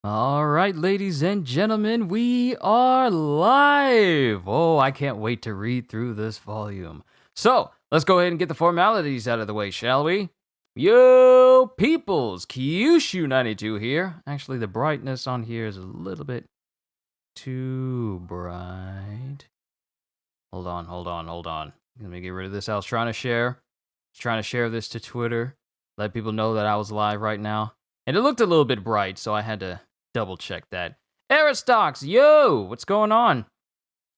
All right, ladies and gentlemen, we are live. Oh, I can't wait to read through this volume. So, let's go ahead and get the formalities out of the way, shall we? Yo, peoples, Kyushu92 here. Actually, the brightness on here is a little bit too bright. Hold on. Let me get rid of this. I was trying to share this to Twitter, let people know that I was live right now. And it looked a little bit bright, so I had to double check that. Aristox, yo, what's going on?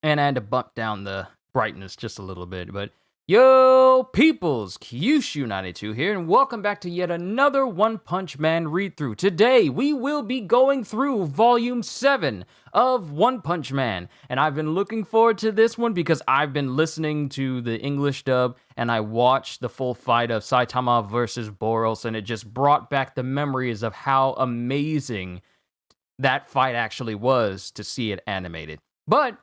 And I had to bump down the brightness just a little bit, but yo, peoples, Kyushu92 here, and welcome back to yet another One Punch Man read-through. Today, we will be going through Volume 7 of One Punch Man, and I've been looking forward to this one because I've been listening to the English dub, and I watched the full fight of Saitama versus Boros, and it just brought back the memories of how amazing that fight actually was to see it animated. But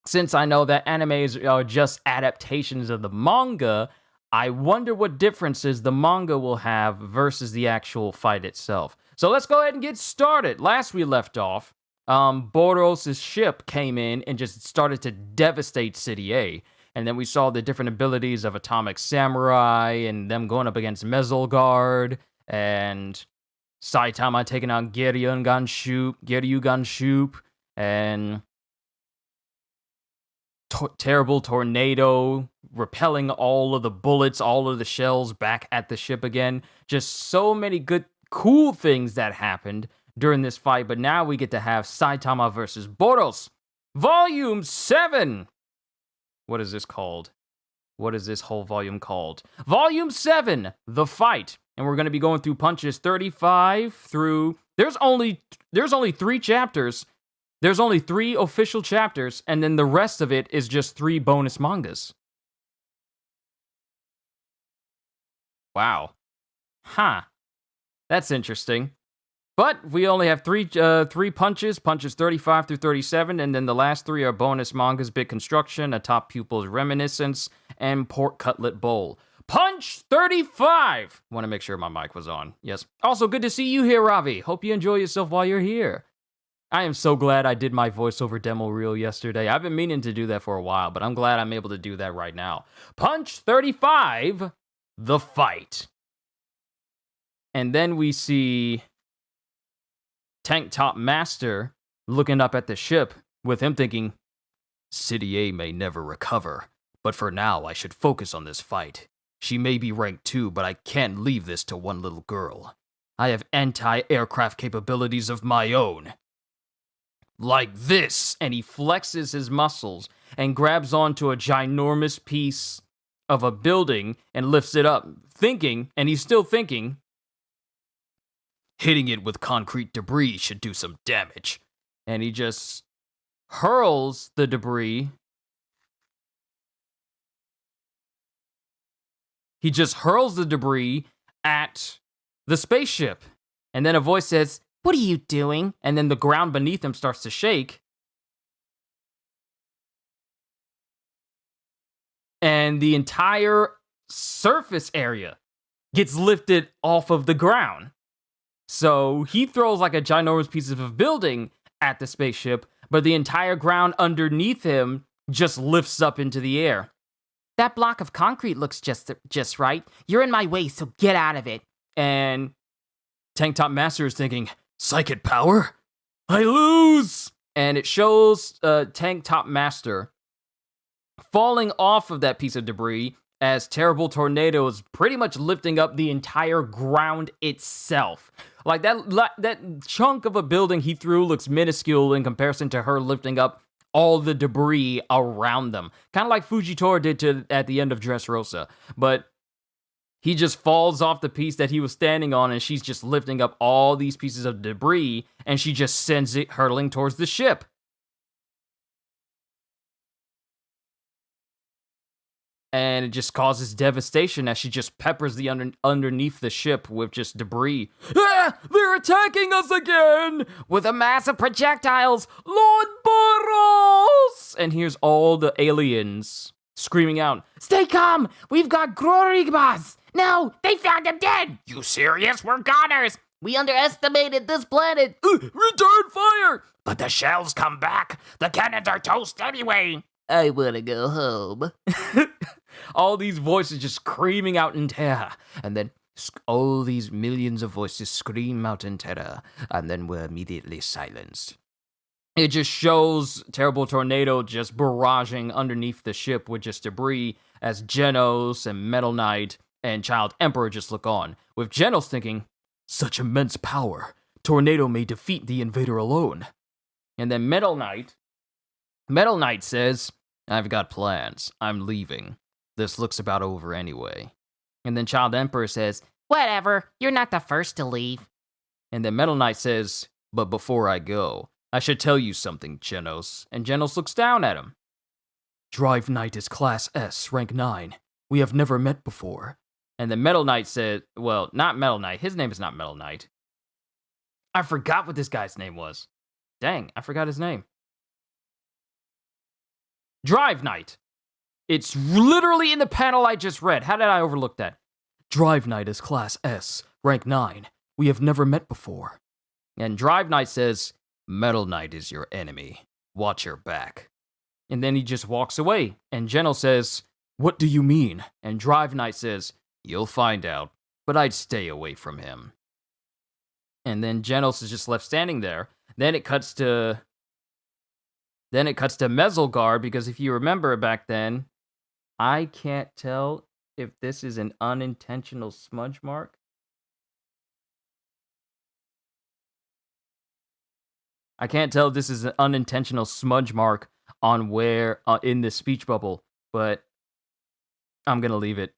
since I know that animes are just adaptations of the manga, I wonder what differences the manga will have versus the actual fight itself. So let's go ahead and get started. Last we left off, Boros' ship came in and just started to devastate City A. And then we saw the different abilities of Atomic Samurai and them going up against Mezzalguard and Saitama taking out Geryugan Shoop, and terrible tornado repelling all of the bullets, all of the shells back at the ship again. Just so many good, cool things that happened during this fight. But now we get to have Saitama versus Boros. Volume 7! What is this called? What is this whole volume called? Volume 7, The Fight. And we're going to be going through punches 35 through... There's only 3 chapters. There's only 3 official chapters, and then the rest of it is just 3 bonus mangas. Wow. Huh. That's interesting. But we only have 3 punches 35 through 37, and then the last 3 are bonus mangas: Big Construction, A Top Pupil's Reminiscence, and Pork Cutlet Bowl. Punch 35! Want to make sure my mic was on. Yes. Also, good to see you here, Ravi. Hope you enjoy yourself while you're here. I am so glad I did my voiceover demo reel yesterday. I've been meaning to do that for a while, but I'm glad I'm able to do that right now. Punch 35, The Fight. And then we see Tank Top Master looking up at the ship, with him thinking, City A may never recover, but for now I should focus on this fight. She may be rank 2, but I can't leave this to one little girl. I have anti-aircraft capabilities of my own. Like this! And he flexes his muscles and grabs onto a ginormous piece of a building and lifts it up, thinking, and he's still thinking, hitting it with concrete debris should do some damage. And he just hurls the debris. He just hurls the debris at the spaceship. And then a voice says, What are you doing? And then the ground beneath him starts to shake. And the entire surface area gets lifted off of the ground. So he throws like a ginormous piece of a building at the spaceship, but the entire ground underneath him just lifts up into the air. That block of concrete looks just right. You're in my way, so get out of it. And Tank Top Master is thinking, Psychic power? I lose! And it shows Tank Top Master falling off of that piece of debris as terrible tornadoes pretty much lifting up the entire ground itself. Like that chunk of a building he threw looks minuscule in comparison to her lifting up all the debris around them. Kind of like Fujitora did at the end of Dressrosa. But he just falls off the piece that he was standing on, and she's just lifting up all these pieces of debris, and she just sends it hurtling towards the ship. And it just causes devastation as she just peppers the underneath the ship with just debris. Ah! They're attacking us again! With a mass of projectiles! Lord Boros! And here's all the aliens screaming out, Stay calm! We've got Gloribas! No! They found him dead! You serious? We're goners! We underestimated this planet. Return fire! But the shells come back. The cannons are toast anyway. I want to go home. All these voices just screaming out in terror. And then all these millions of voices scream out in terror. And then we're immediately silenced. It just shows Terrible Tornado just barraging underneath the ship with just debris as Genos and Metal Knight and Child Emperor just look on. With Genos thinking, such immense power. Tornado may defeat the invader alone. And then Metal Knight says, I've got plans. I'm leaving. This looks about over anyway. And then Child Emperor says, whatever, you're not the first to leave. And then Metal Knight says, but before I go, I should tell you something, Genos. And Genos looks down at him. Drive Knight is Class S, rank 9. We have never met before. And then Metal Knight said, well, not Metal Knight. His name is not Metal Knight. I forgot what this guy's name was. Dang, I forgot his name. Drive Knight. It's literally in the panel I just read. How did I overlook that? Drive Knight is Class S, rank 9. We have never met before. And Drive Knight says, Metal Knight is your enemy. Watch your back. And then he just walks away. And Genos says, what do you mean? And Drive Knight says, you'll find out, but I'd stay away from him. And then Genos is just left standing there. Then it cuts to Mezzalguard, because if you remember back then, I can't tell if this is an unintentional smudge mark. I can't tell if this is an unintentional smudge mark on where in the speech bubble, but I'm gonna leave it.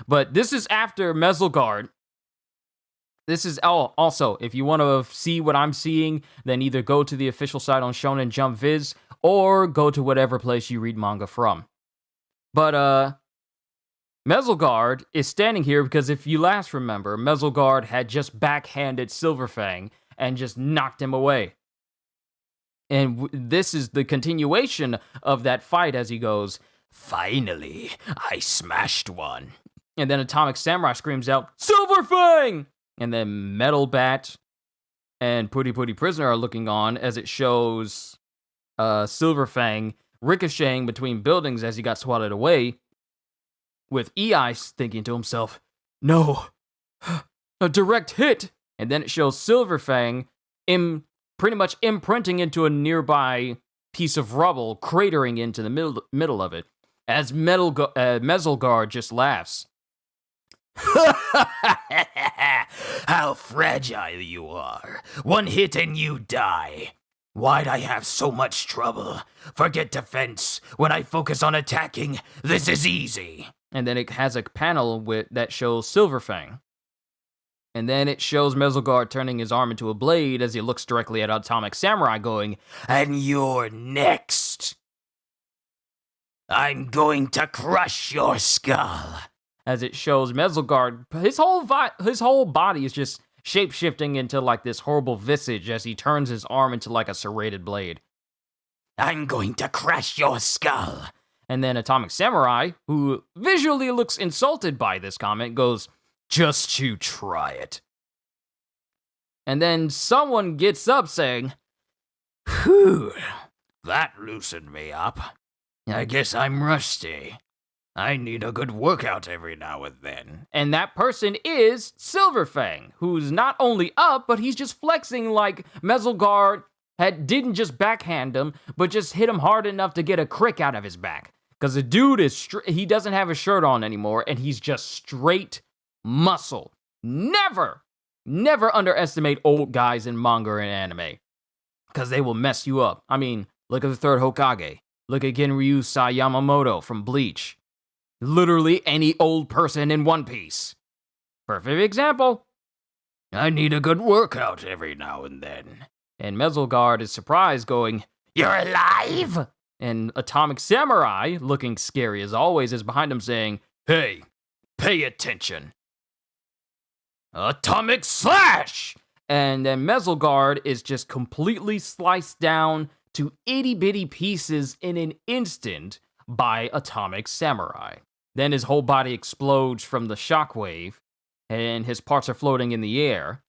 But this is after Mezzalguard. This is, also, if you want to see what I'm seeing, then either go to the official site on Shonen Jump Viz, or go to whatever place you read manga from. But, Mezzalguard is standing here because if you last remember, Mezzalguard had just backhanded Silverfang and just knocked him away. And this is the continuation of that fight as he goes, finally, I smashed one. And then Atomic Samurai screams out, Silverfang! And then Metal Bat and Putty Putty Prisoner are looking on as it shows Silverfang ricocheting between buildings as he got swatted away, with E-Ice thinking to himself, no, a direct hit! And then it shows Silverfang pretty much imprinting into a nearby piece of rubble, cratering into the middle of it, as Mezzalguard just laughs. How fragile you are. One hit and you die. Why'd I have so much trouble? Forget defense. When I focus on attacking, this is easy. And then it has a panel that shows Silverfang. And then it shows Mezzalguard turning his arm into a blade as he looks directly at Atomic Samurai going, and you're next. I'm going to crush your skull. As it shows Mezzalguard, his whole body is just shape-shifting into like this horrible visage as he turns his arm into like a serrated blade. I'm going to crush your skull. And then Atomic Samurai, who visually looks insulted by this comment, goes, just you try it. And then someone gets up saying, whew, that loosened me up. I guess I'm rusty. I need a good workout every now and then. And that person is Silverfang, who's not only up, but he's just flexing like Mezzalguard didn't just backhand him, but just hit him hard enough to get a crick out of his back. Because the dude he doesn't have a shirt on anymore, and he's just straight muscle. Never underestimate old guys in manga and anime. Because they will mess you up. I mean, look at the third Hokage. Look at Genryu Yamamoto from Bleach. Literally any old person in One Piece. Perfect example. I need a good workout every now and then. And Mezzalguard is surprised, going, you're alive? And Atomic Samurai, looking scary as always, is behind him saying, hey, pay attention. Atomic Slash! And then Mezzalguard is just completely sliced down to itty-bitty pieces in an instant by Atomic Samurai. Then his whole body explodes from the shockwave, and his parts are floating in the air.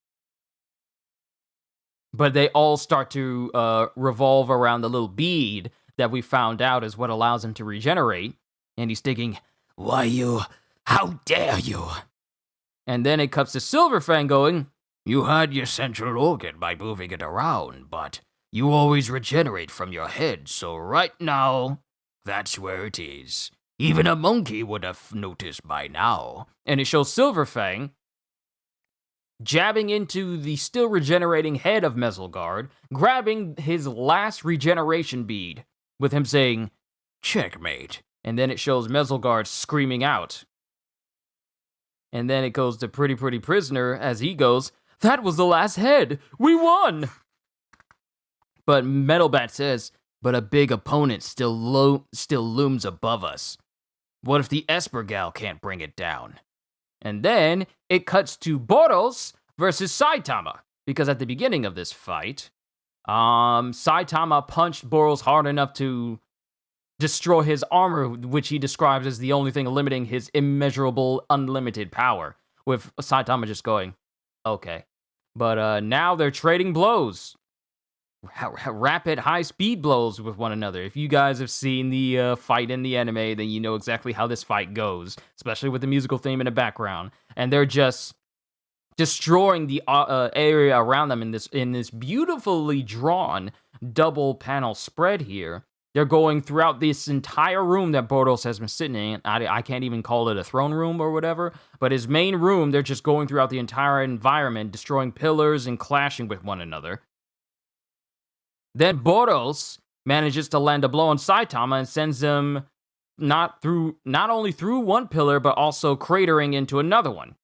But they all start to revolve around the little bead that we found out is what allows him to regenerate. And he's thinking, Why you? How dare you? and then it cuts to Silverfang going, You had your central organ by moving it around, but you always regenerate from your head, so right now, that's where it is. Even a monkey would have noticed by now. and it shows Silverfang jabbing into the still regenerating head of Mezelgard, grabbing his last regeneration bead, with him saying, Checkmate. and then it shows Mezelgard screaming out. And then it goes to Pretty Pretty Prisoner as he goes, that was the last head! We won! But Metalbat says, but a big opponent still looms above us. What if the Esper Gal can't bring it down? And then it cuts to Boros versus Saitama, because at the beginning of this fight, Saitama punched Boros hard enough to destroy his armor, which he describes as the only thing limiting his immeasurable, unlimited power, with Saitama just going, okay. But now they're trading blows. Rapid, high-speed blows with one another. If you guys have seen the fight in the anime, then you know exactly how this fight goes, especially with the musical theme in the background. And they're just destroying the area around them in this beautifully drawn double panel spread here. They're going throughout this entire room that Boros has been sitting in. I can't even call it a throne room or whatever, but his main room, they're just going throughout the entire environment, destroying pillars and clashing with one another. Then Boros manages to land a blow on Saitama and sends him not only through one pillar, but also cratering into another one.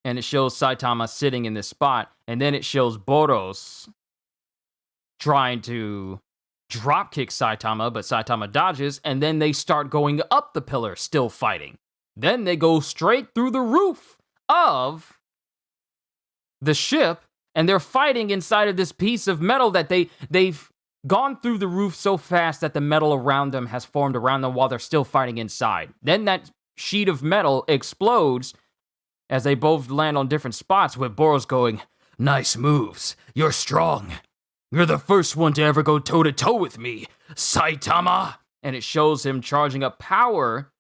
And it shows Saitama sitting in this spot, and then it shows Boros trying to dropkick Saitama, but Saitama dodges, and then they start going up the pillar, still fighting. Then they go straight through the roof of the ship, and they're fighting inside of this piece of metal that they've gone through the roof so fast that the metal around them has formed around them while they're still fighting inside. Then that sheet of metal explodes as they both land on different spots, with Boros going, Nice moves. You're strong. You're the first one to ever go toe-to-toe with me, Saitama. and it shows him charging up power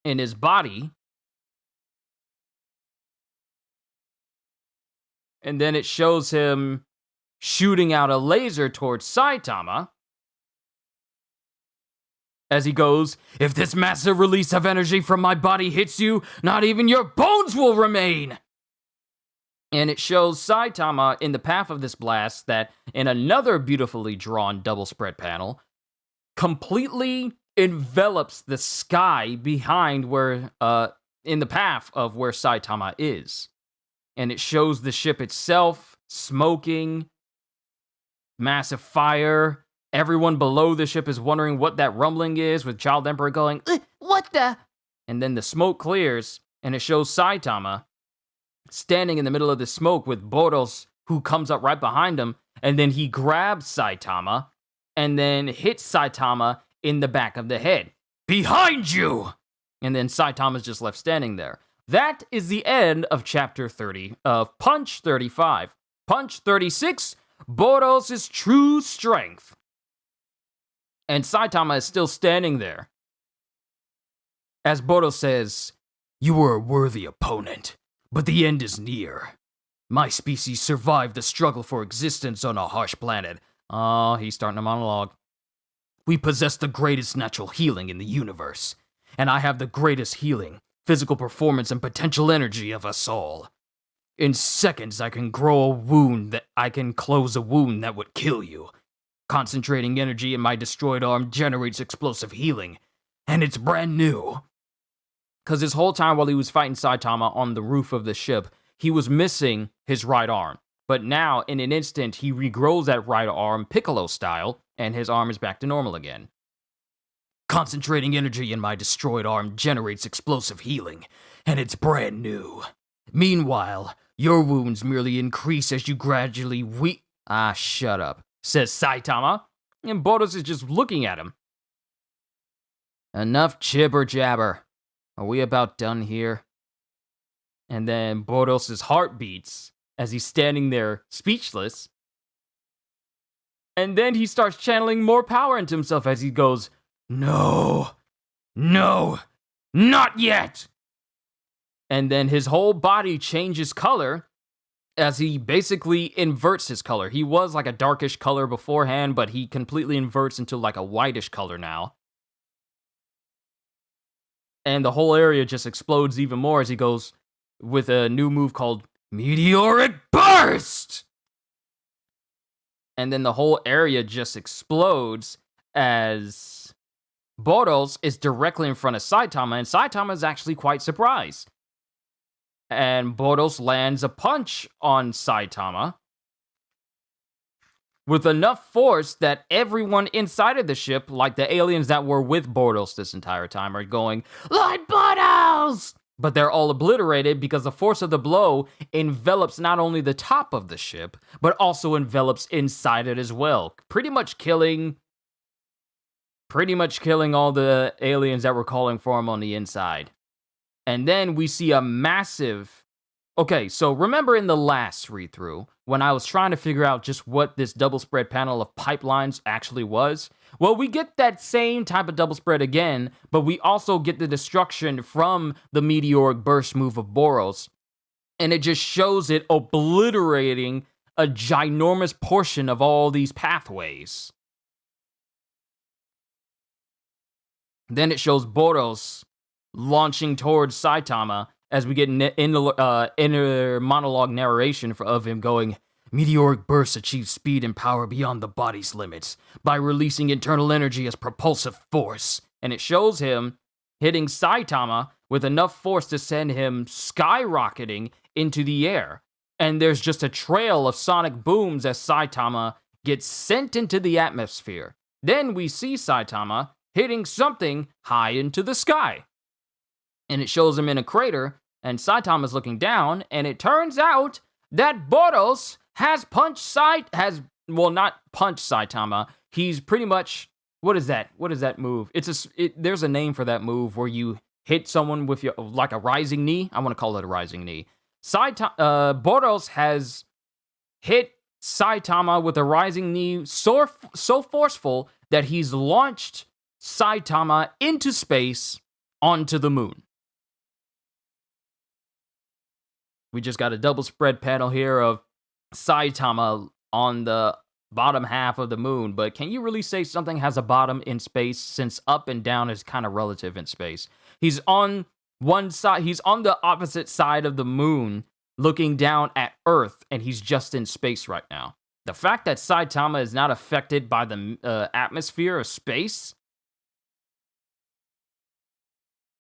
in his body. And then it shows him shooting out a laser towards Saitama as he goes, if this massive release of energy from my body hits you, not even your bones will remain. And it shows Saitama in the path of this blast that, in another beautifully drawn double spread panel, completely envelops the sky behind where, in the path of where Saitama is. And it shows the ship itself smoking, massive fire. Everyone below the ship is wondering what that rumbling is, with Child Emperor going, What the? and then the smoke clears, and it shows Saitama standing in the middle of the smoke with Boros, who comes up right behind him, and then he grabs Saitama, and then hits Saitama in the back of the head. Behind you! And then Saitama's just left standing there. That is the end of Chapter 30 of Punch 35. Punch 36, Boros' True Strength. And Saitama is still standing there. As Boros says, You were a worthy opponent, but the end is near. My species survived the struggle for existence on a harsh planet. oh, he's starting a monologue. We possess the greatest natural healing in the universe, and I have the greatest healing, physical performance, and potential energy of us all. In seconds, I can close a wound that would kill you. Concentrating energy in my destroyed arm generates explosive healing, and it's brand new. Because this whole time while he was fighting Saitama on the roof of the ship, he was missing his right arm. But now, in an instant, he regrows that right arm Piccolo style, and his arm is back to normal again. Concentrating energy in my destroyed arm generates explosive healing, and it's brand new. Meanwhile, your wounds merely increase as you gradually shut up, says Saitama, and Boros is just looking at him. Enough jibber jabber. Are we about done here? And then Boros' heart beats as he's standing there speechless. And then he starts channeling more power into himself as he goes, "No, no, not yet!" And then his whole body changes color as he basically inverts his color. He was like a darkish color beforehand, but he completely inverts into like a whitish color now. And the whole area just explodes even more as he goes with a new move called Meteoric Burst! And then the whole area just explodes as Boros is directly in front of Saitama, and Saitama is actually quite surprised. And Boros lands a punch on Saitama with enough force that everyone inside of the ship, like the aliens that were with Boros this entire time, are going, "Lord Boros!" But they're all obliterated because the force of the blow envelops not only the top of the ship, but also envelops inside it as well. Pretty much killing all the aliens that were calling for him on the inside. And then we see a massive... Okay, so remember in the last read-through, when I was trying to figure out just what this double spread panel of pipelines actually was? Well, we get that same type of double spread again, but we also get the destruction from the meteoric burst move of Boros. And it just shows it obliterating a ginormous portion of all these pathways. Then it shows Boros launching towards Saitama as we get inner monologue narration of him going, "Meteoric bursts achieve speed and power beyond the body's limits by releasing internal energy as propulsive force." And it shows him hitting Saitama with enough force to send him skyrocketing into the air. And there's just a trail of sonic booms as Saitama gets sent into the atmosphere. Then we see Saitama hitting something high into the sky. And it shows him in a crater, and Saitama's looking down, and it turns out that Boros has not punched Saitama. He's pretty much, what is that move? There's a name for that move where you hit someone with like a rising knee. I want to call it a rising knee. Boros has hit Saitama with a rising knee so forceful that he's launched Saitama into space onto the moon. We just got a double spread panel here of Saitama on the bottom half of the moon, but can you really say something has a bottom in space since up and down is kind of relative in space? He's on one side, he's on the opposite side of the moon looking down at Earth, and he's just in space right now. The fact that Saitama is not affected by the atmosphere of space,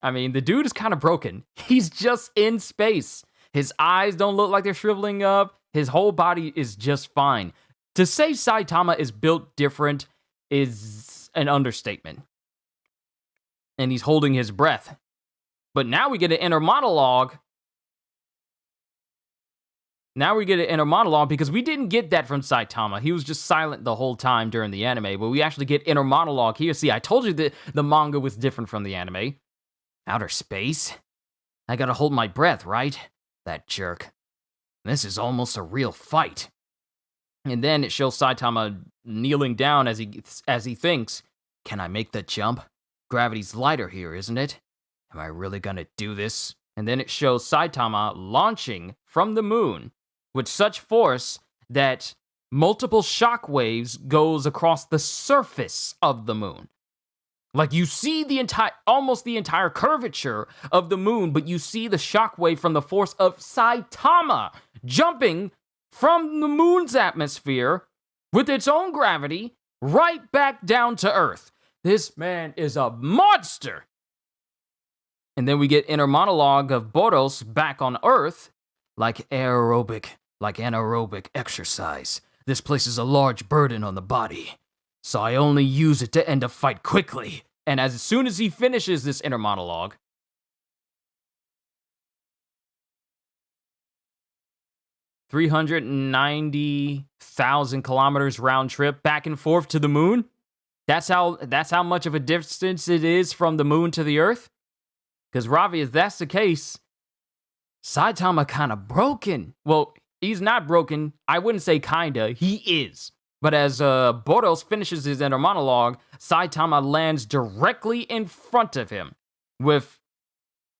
I mean, the dude is kind of broken. He's just in space. His eyes don't look like they're shriveling up. His whole body is just fine. To say Saitama is built different is an understatement. And he's holding his breath. But now we get an inner monologue. Because we didn't get that from Saitama. He was just silent the whole time during the anime. But we actually get inner monologue here. See, I told you that the manga was different from the anime. Outer space? I gotta hold my breath, right? That jerk. This is almost a real fight. And then it shows Saitama kneeling down as he thinks, can I make the jump? Gravity's lighter here, isn't it? Am I really gonna do this? And then it shows Saitama launching from the moon with such force that multiple shockwaves goes across the surface of the moon. Like you see almost the entire curvature of the moon, but you see the shockwave from the force of Saitama jumping from the moon's atmosphere with its own gravity right back down to Earth. This man is a monster. And then we get inner monologue of Boros back on Earth, like anaerobic exercise. This places a large burden on the body, so I only use it to end a fight quickly. And as soon as he finishes this inner monologue, 390,000 kilometers round trip back and forth to the moon. That's how much of a distance it is from the moon to the Earth. Because Ravi, if that's the case, Saitama kind of broken. Well, he's not broken. I wouldn't say kinda. He is. But as Boros finishes his inner monologue, Saitama lands directly in front of him with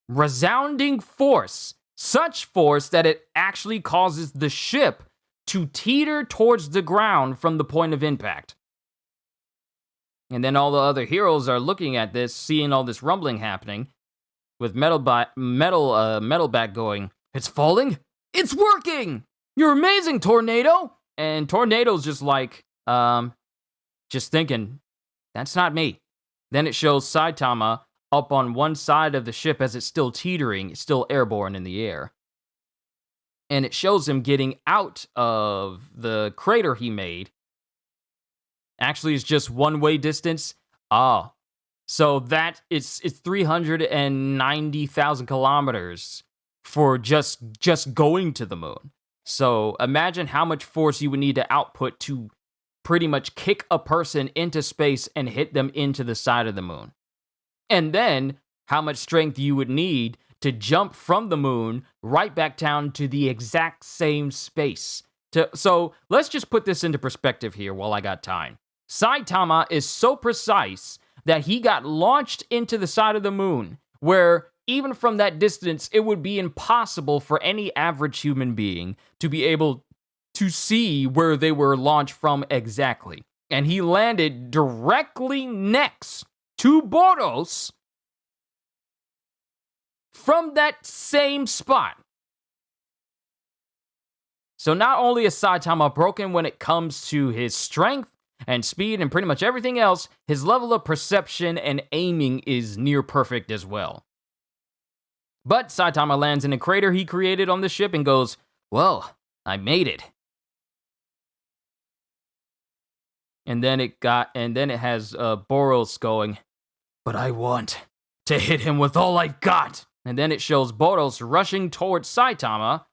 resounding force. Such force that it actually causes the ship to teeter towards the ground from the point of impact. And then all the other heroes are looking at this, seeing all this rumbling happening, with Metalback going, "It's falling? It's working! You're amazing, Tornado!" And Tornado's just like, just thinking, that's not me. Then it shows Saitama up on one side of the ship as it's still teetering, it's still airborne in the air. And it shows him getting out of the crater he made. Actually, it's just one-way distance. So that it's 390,000 kilometers for just going to the moon. So imagine how much force you would need to output to pretty much kick a person into space and hit them into the side of the moon. And then how much strength you would need to jump from the moon right back down to the exact same space. So let's just put this into perspective here while I got time. Saitama is so precise that he got launched into the side of the moon, where even from that distance, it would be impossible for any average human being to be able to see where they were launched from exactly. And he landed directly next to Boros from that same spot. So not only is Saitama broken when it comes to his strength and speed and pretty much everything else, his level of perception and aiming is near perfect as well. But Saitama lands in a crater he created on the ship and goes, "Well, I made it." And then it has Boros going, "But I want to hit him with all I've got." And then it shows Boros rushing towards Saitama,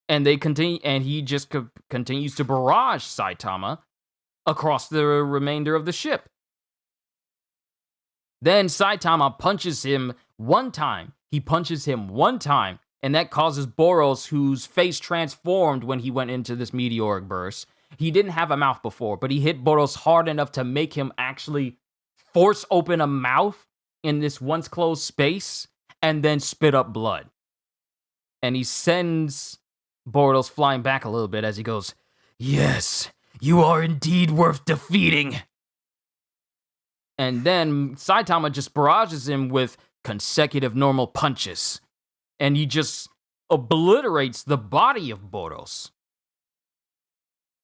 and he just continues to barrage Saitama across the remainder of the ship. Then Saitama punches him one time. He punches him one time, and that causes Boros, whose face transformed when he went into this meteoric burst. He didn't have a mouth before, but he hit Boros hard enough to make him actually force open a mouth in this once closed space and then spit up blood. And he sends Boros flying back a little bit as he goes, "Yes, you are indeed worth defeating." And then Saitama just barrages him with consecutive normal punches. And he just obliterates the body of Boros.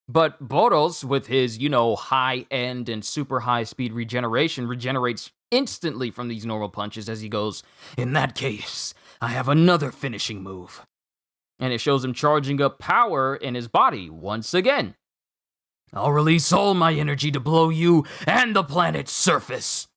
But Boros, with his, high-end and super high-speed regeneration, regenerates instantly from these normal punches as he goes, "In that case, I have another finishing move." And it shows him charging up power in his body once again. "I'll release all my energy to blow you and the planet's surface."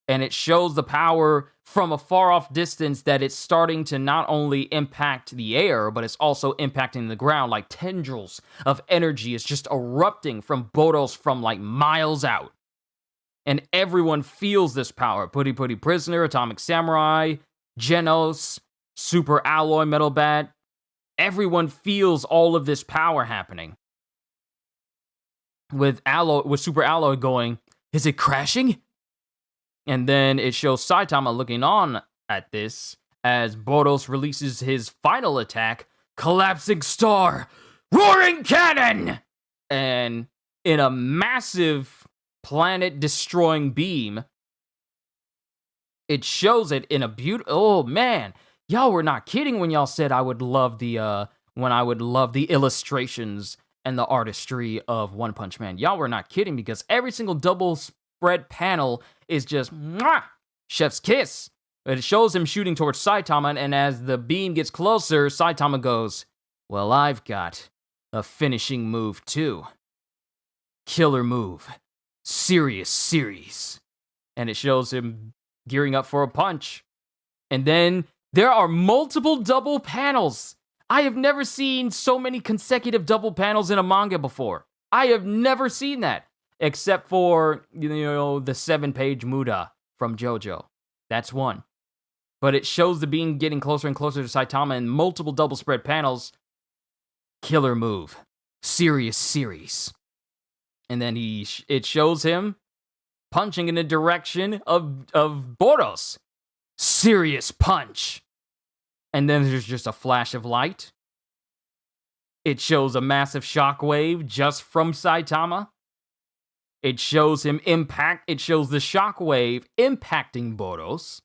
And it shows the power from a far-off distance that it's starting to not only impact the air, but it's also impacting the ground, like tendrils of energy is just erupting from Boros from like miles out. And everyone feels this power. Putty Putty Prisoner, Atomic Samurai, Genos, Super Alloy Metal Bat. Everyone feels all of this power happening. With Super Alloy going, "Is it crashing?" And then it shows Saitama looking on at this as Boros releases his final attack, Collapsing Star, Roaring Cannon! And in a massive planet-destroying beam, it shows it in a beautiful... Oh, man. Y'all were not kidding when y'all said I would love the illustrations and the artistry of One Punch Man. Y'all were not kidding, because every single double spread panel is just mwah, chef's kiss. But it shows him shooting towards Saitama, and as the beam gets closer, Saitama goes, "Well, I've got a finishing move too. Killer move. Serious series." And it shows him gearing up for a punch. And then there are multiple double panels. I have never seen so many consecutive double panels in a manga before. I have never seen that. Except for, the 7-page Muda from JoJo. That's one. But it shows the beam getting closer and closer to Saitama in multiple double spread panels. Killer move. Serious series. And then it shows him punching in the direction of Boros. Serious punch. And then there's just a flash of light. It shows a massive shockwave just from Saitama. It shows him impact. It shows the shockwave impacting Boros.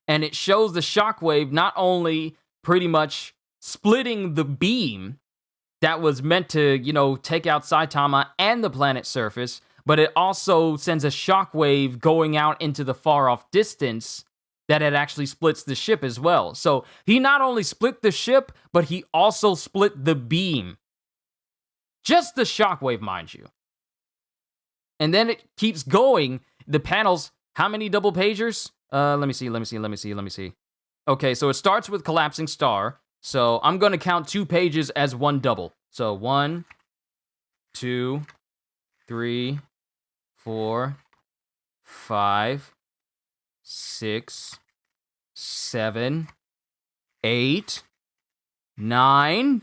And it shows the shockwave not only pretty much splitting the beam that was meant to, take out Saitama and the planet's surface, but it also sends a shockwave going out into the far-off distance that it actually splits the ship as well. So he not only split the ship, but he also split the beam. Just the shockwave, mind you. And then it keeps going. The panels, how many double pagers? Let me see. Okay, so it starts with collapsing star. So I'm going to count 2 pages as one double. So 1, 2, 3, 4, 5, 6, 7, 8, 9,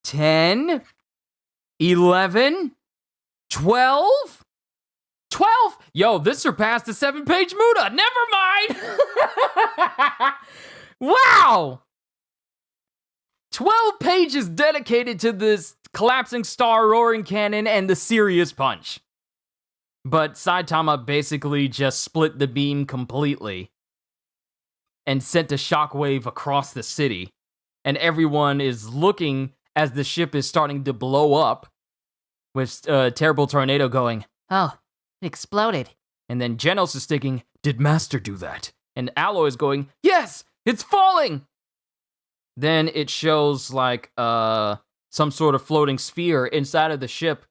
10, 11, 12. 12? Yo, this surpassed the 7-page Muda. Never mind. Wow. 12 pages dedicated to this collapsing star, roaring cannon, and the serious punch. But Saitama basically just split the beam completely and sent a shockwave across the city. And everyone is looking as the ship is starting to blow up with a terrible tornado going, Oh, it exploded. and then Genos is thinking, did Master do that? And Alloy is going, yes, it's falling! Then it shows like some sort of floating sphere inside of the ship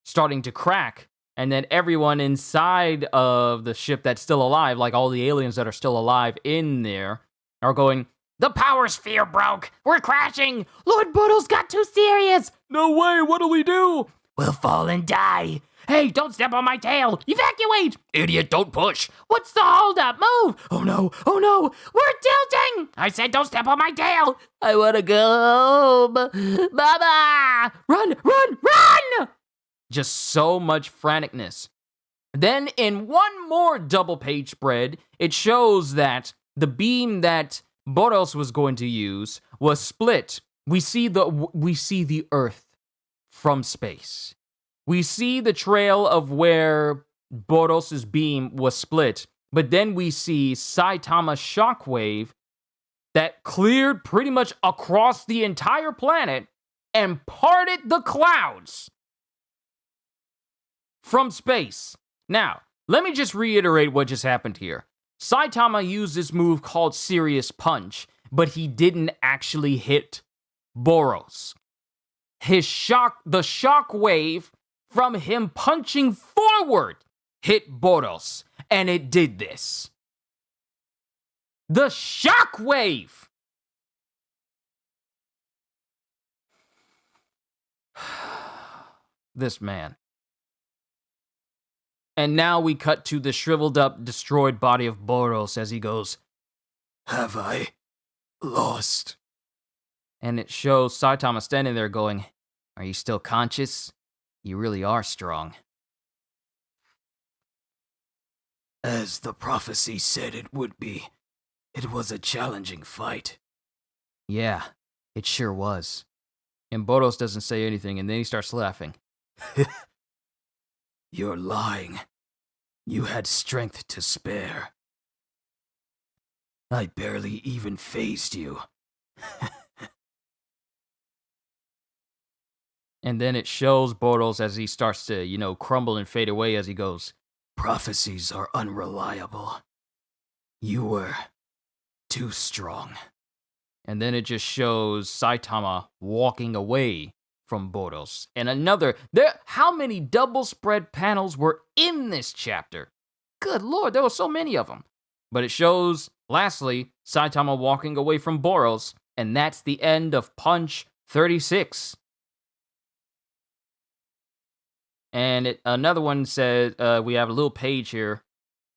starting to crack. And then everyone inside of the ship that's still alive, like all the aliens that are still alive in there, are going, The power sphere broke. We're crashing. Lord Boodle's got too serious. no way, what'll we do? We'll fall and die. Hey, don't step on my tail. Evacuate. Idiot, don't push. What's the holdup? Move. Oh no, oh no. We're tilting. I said don't step on my tail. I want to go home. Mama. Run, run, run! Just so much franticness. Then in one more double page spread, it shows that the beam that Boros was going to use was split. We see the Earth from space. We see the trail of where Boros' beam was split, but then we see Saitama's shockwave that cleared pretty much across the entire planet and parted the clouds from space. Now, let me just reiterate what just happened here. Saitama used this move called Serious Punch, but he didn't actually hit Boros. The shockwave from him punching forward hit Boros, and it did this. The shockwave! This man. And now we cut to the shriveled up, destroyed body of Boros as he goes, Have I lost? and it shows Saitama standing there going, are you still conscious? You really are strong. As the prophecy said it would be, it was a challenging fight. Yeah, it sure was. And Boros doesn't say anything, and then he starts laughing. You're lying. You had strength to spare. I barely even phased you. And then it shows Boros as he starts to, crumble and fade away as he goes, Prophecies are unreliable. You were too strong. and then it just shows Saitama walking away from Boros. And how many double spread panels were in this chapter? Good lord, there were so many of them. But it shows, lastly, Saitama walking away from Boros, and that's the end of Punch 36. And another one says, we have a little page here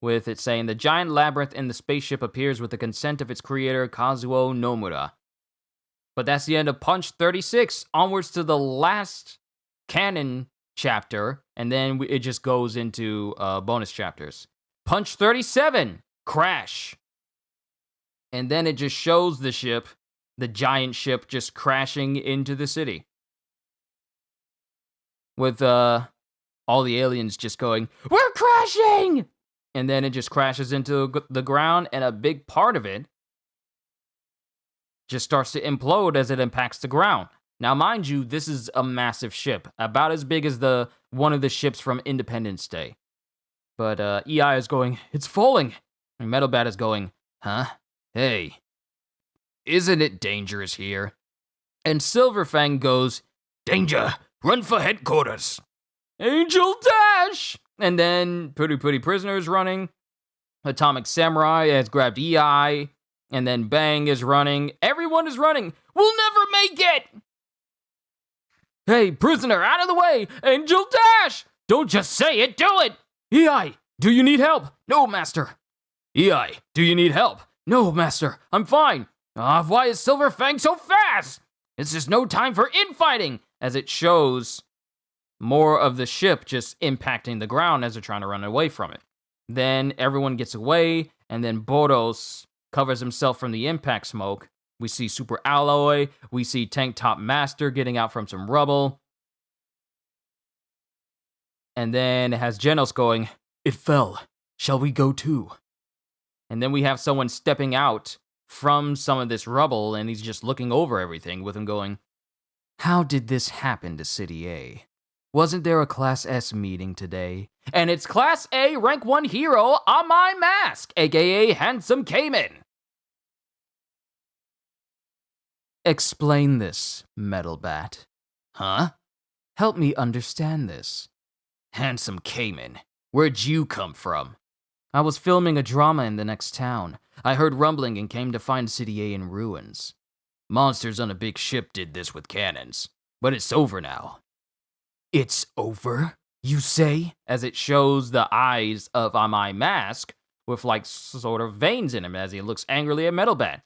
with it saying, the giant labyrinth in the spaceship appears with the consent of its creator, Kazuo Nomura. But that's the end of Punch 36. Onwards to the last canon chapter, and then it just goes into bonus chapters. Punch 37, Crash. And then it just shows the ship, the giant ship, just crashing into the city. With all the aliens just going, "We're crashing!" And then it just crashes into the ground, and a big part of it just starts to implode as it impacts the ground. Now, mind you, this is a massive ship, about as big as one of the ships from Independence Day. But EI is going, "It's falling." And Metal Bat is going, "Huh? Hey, isn't it dangerous here?" And Silverfang goes, Danger! Run for headquarters! "Angel Dash!" And then Pretty Prisoner is running. Atomic Samurai has grabbed EI. And then Bang is running. Everyone is running. "We'll never make it!" "Hey, Prisoner, out of the way! Angel Dash!" "Don't just say it, do it!" "EI, do you need help?" "No, Master." "EI, do you need help?" "No, Master, I'm fine." Why is Silverfang so fast?" "It's just no time for infighting," as it shows more of the ship just impacting the ground as they're trying to run away from it. Then everyone gets away, and then Boros covers himself from the impact smoke. We see Super Alloy, we see Tank Top Master getting out from some rubble. And then it has Genos going, "It fell. Shall we go too?" And then we have someone stepping out from some of this rubble, and he's just looking over everything with him going, "How did this happen to City A? Wasn't there a Class S meeting today?" And it's Class A Rank 1 hero on my mask, aka Handsome Cayman. "Explain this, Metal Bat." "Huh? Help me understand this." "Handsome Cayman, where'd you come from?" "I was filming a drama in the next town. I heard rumbling and came to find City A in ruins. Monsters on a big ship did this with cannons, but it's over now." "It's over, you say?" As it shows the eyes of my mask with like sort of veins in him as he looks angrily at Metal Bat.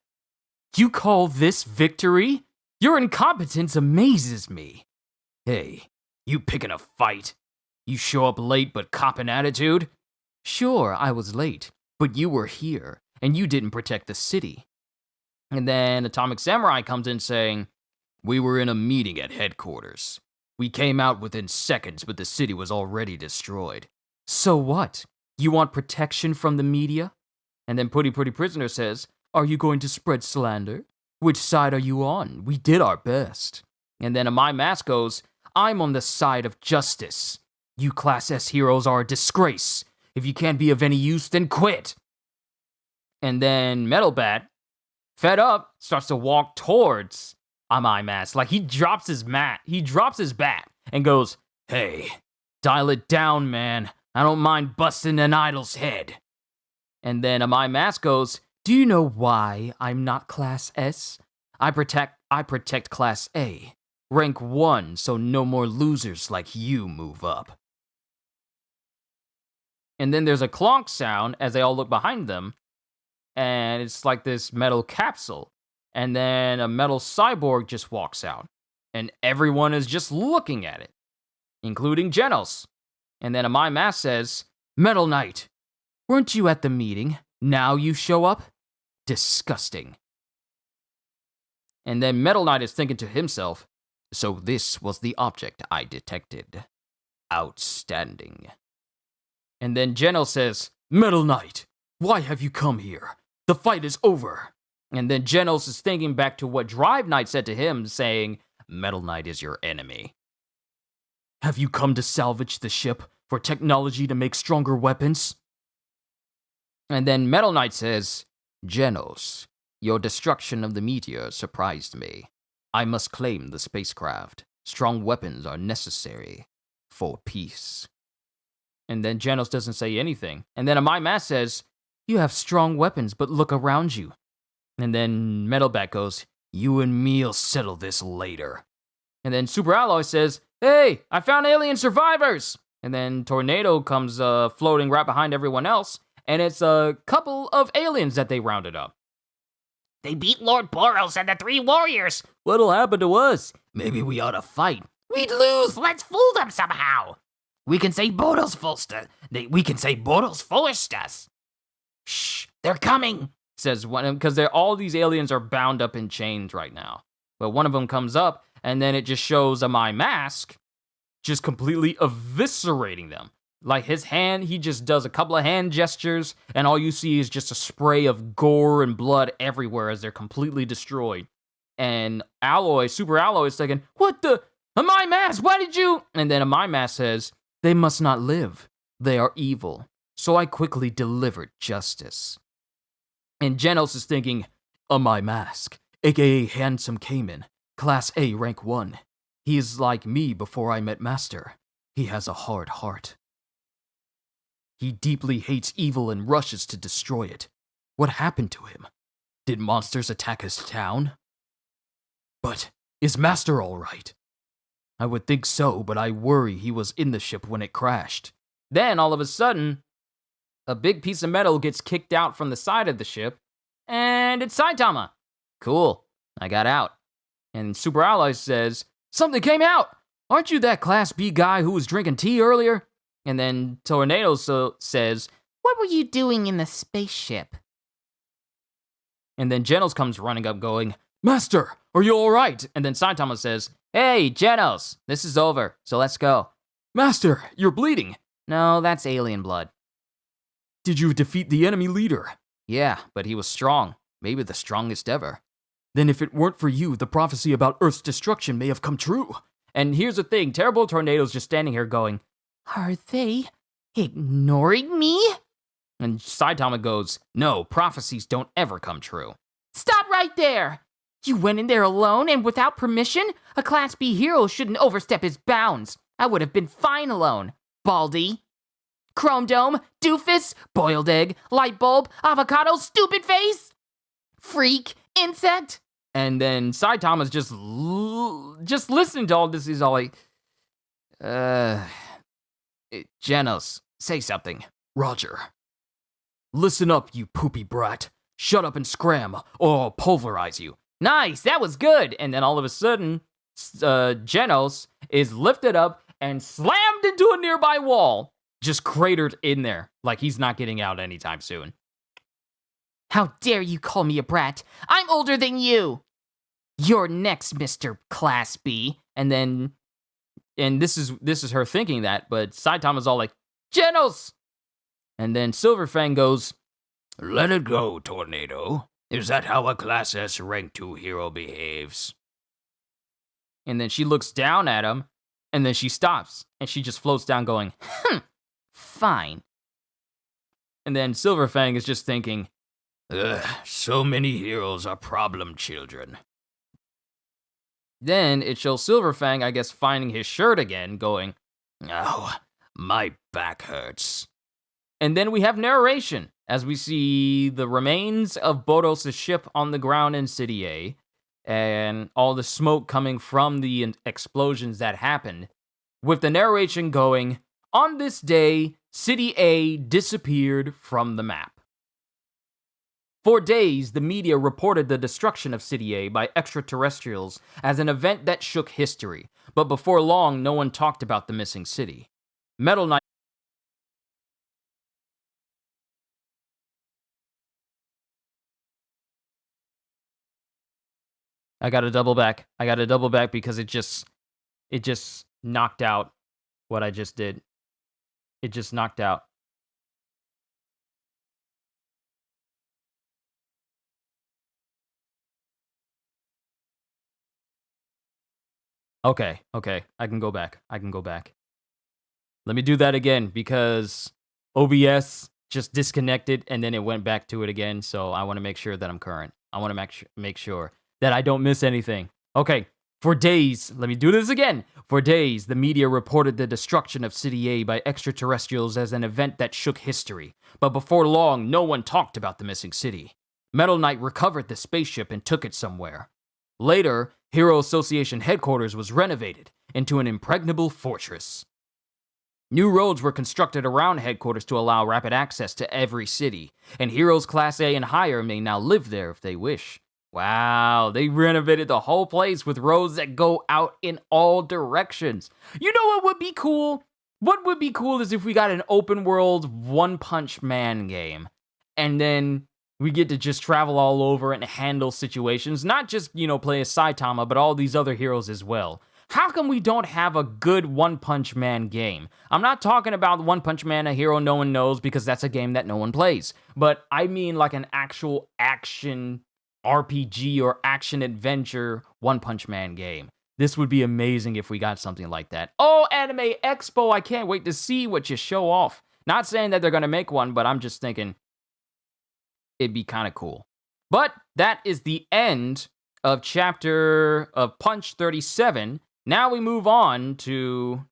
"You call this victory? Your incompetence amazes me." "Hey, you picking a fight? You show up late but cop an attitude?" "Sure, I was late, but you were here, and you didn't protect the city." And then Atomic Samurai comes in saying, "We were in a meeting at headquarters. We came out within seconds, but the city was already destroyed." "So what? You want protection from the media?" And then Pretty Prisoner says, "Are you going to spread slander? Which side are you on? We did our best." And then My Mask goes, "I'm on the side of justice. You Class S heroes are a disgrace. If you can't be of any use, then quit." And then Metal Bat, fed up, starts to walk towards My Mask. Like he drops his bat and goes, "Hey, dial it down, man. I don't mind busting an idol's head." And then My Mask goes, "Do you know why I'm not Class S? I protect Class A. Rank 1, so no more losers like you move up." And then there's a clonk sound as they all look behind them. And it's like this metal capsule. And then a metal cyborg just walks out. And everyone is just looking at it, including Genos. And then My Mask says, "Metal Knight, weren't you at the meeting? Now you show up? Disgusting." And then Metal Knight is thinking to himself, "So this was the object I detected. Outstanding." And then Genos says, "Metal Knight, why have you come here? The fight is over." And then Genos is thinking back to what Drive Knight said to him, saying, "Metal Knight is your enemy. Have you come to salvage the ship for technology to make stronger weapons?" And then Metal Knight says, "Genos, your destruction of the meteor surprised me. I must claim the spacecraft. Strong weapons are necessary for peace." And then Genos doesn't say anything. And then My Mask says, "You have strong weapons, but look around you." And then Metal Bat goes, "You and me'll settle this later." And then Super Alloy says, "Hey, I found alien survivors." And then Tornado comes floating right behind everyone else. and it's a couple of aliens that they rounded up. They beat Lord Boros and the 3 warriors. What'll happen to us? Maybe we ought to fight. We'd lose. Let's fool them somehow. We can say Boros forced us. Shh, they're coming. Says one, because all these aliens are bound up in chains right now. But one of them comes up, and then it just shows my mask just completely eviscerating them. Like his hand, he just does a couple of hand gestures, and all you see is just a spray of gore and blood everywhere as they're completely destroyed. And Super Alloy is thinking, what the? My mask, why did you? And then my mask says, they must not live. They are evil. So I quickly delivered justice. And Genos is thinking, my mask, aka Handsome Cayman, Class A, Rank 1. He is like me before I met Master. He has a hard heart. He deeply hates evil and rushes to destroy it. What happened to him? Did monsters attack his town? But is Master all right? I would think so, but I worry he was in the ship when it crashed. Then, all of a sudden, a big piece of metal gets kicked out from the side of the ship, and it's Saitama. Cool, I got out. And Super Alloy says, something came out! Aren't you that Class B guy who was drinking tea earlier? And then Tornado says, what were you doing in the spaceship? And then Genos comes running up going, Master, are you all right? And then Saitama says, hey, Genos, this is over, so let's go. Master, you're bleeding. No, that's alien blood. Did you defeat the enemy leader? Yeah, but he was strong, maybe the strongest ever. Then if it weren't for you, the prophecy about Earth's destruction may have come true. And here's the thing, Terrible Tornado's just standing here going, are they ignoring me? And Saitama goes, no, prophecies don't ever come true. Stop right there! You went in there alone and without permission? A Class B hero shouldn't overstep his bounds. I would have been fine alone. Baldy. Chrome Dome, Doofus, Boiled Egg, Light Bulb, Avocado, Stupid Face, Freak, Insect. And then Saitama's just listening to all this. He's all like, Genos, say something. Roger. Listen up, you poopy brat. Shut up and scram, or I'll pulverize you. Nice, that was good. And then all of a sudden, Genos is lifted up and slammed into a nearby wall, just cratered in there, like he's not getting out anytime soon. How dare you call me a brat? I'm older than you. You're next, Mr. Class B. And this is her thinking that, but Saitama's all like, Genos! And then Silverfang goes, let it go, Tornado. Is that how a Class S Rank 2 hero behaves? And then she looks down at him, and then she stops, and she just floats down going, fine. And then Silverfang is just thinking, so many heroes are problem children. Then it shows Silverfang, I guess, finding his shirt again, going, oh, my back hurts. And then we have narration, as we see the remains of Boros' ship on the ground in City A, and all the smoke coming from the explosions that happened, with the narration going, on this day, City A disappeared from the map. For days, the media reported the destruction of City A by extraterrestrials as an event that shook history, but before long, no one talked about the missing city. Metal Knight I gotta double back because it just knocked out what I just did. It just knocked out. Okay, I can go back. Let me do that again because OBS just disconnected and then it went back to it again, so I want to make sure that I'm current. I want to make sure that I don't miss anything. Okay, for days, let me do this again. For days, the media reported the destruction of City A by extraterrestrials as an event that shook history. But before long, no one talked about the missing city. Metal Knight recovered the spaceship and took it somewhere. Later, Hero Association headquarters was renovated into an impregnable fortress. New roads were constructed around headquarters to allow rapid access to every city, and heroes Class A and higher may now live there if they wish. Wow, they renovated the whole place with roads that go out in all directions. You know what would be cool? What would be cool is if we got an open world One Punch Man game, and then we get to just travel all over and handle situations, not just, play as Saitama, but all these other heroes as well. How come we don't have a good One Punch Man game? I'm not talking about One Punch Man, a hero no one knows, because that's a game that no one plays. But I mean like an actual action RPG or action adventure One Punch Man game. This would be amazing if we got something like that. Oh, Anime Expo, I can't wait to see what you show off. Not saying that they're going to make one, but I'm just thinking it'd be kind of cool. But that is the end of chapter of Punch 37. Now we move on to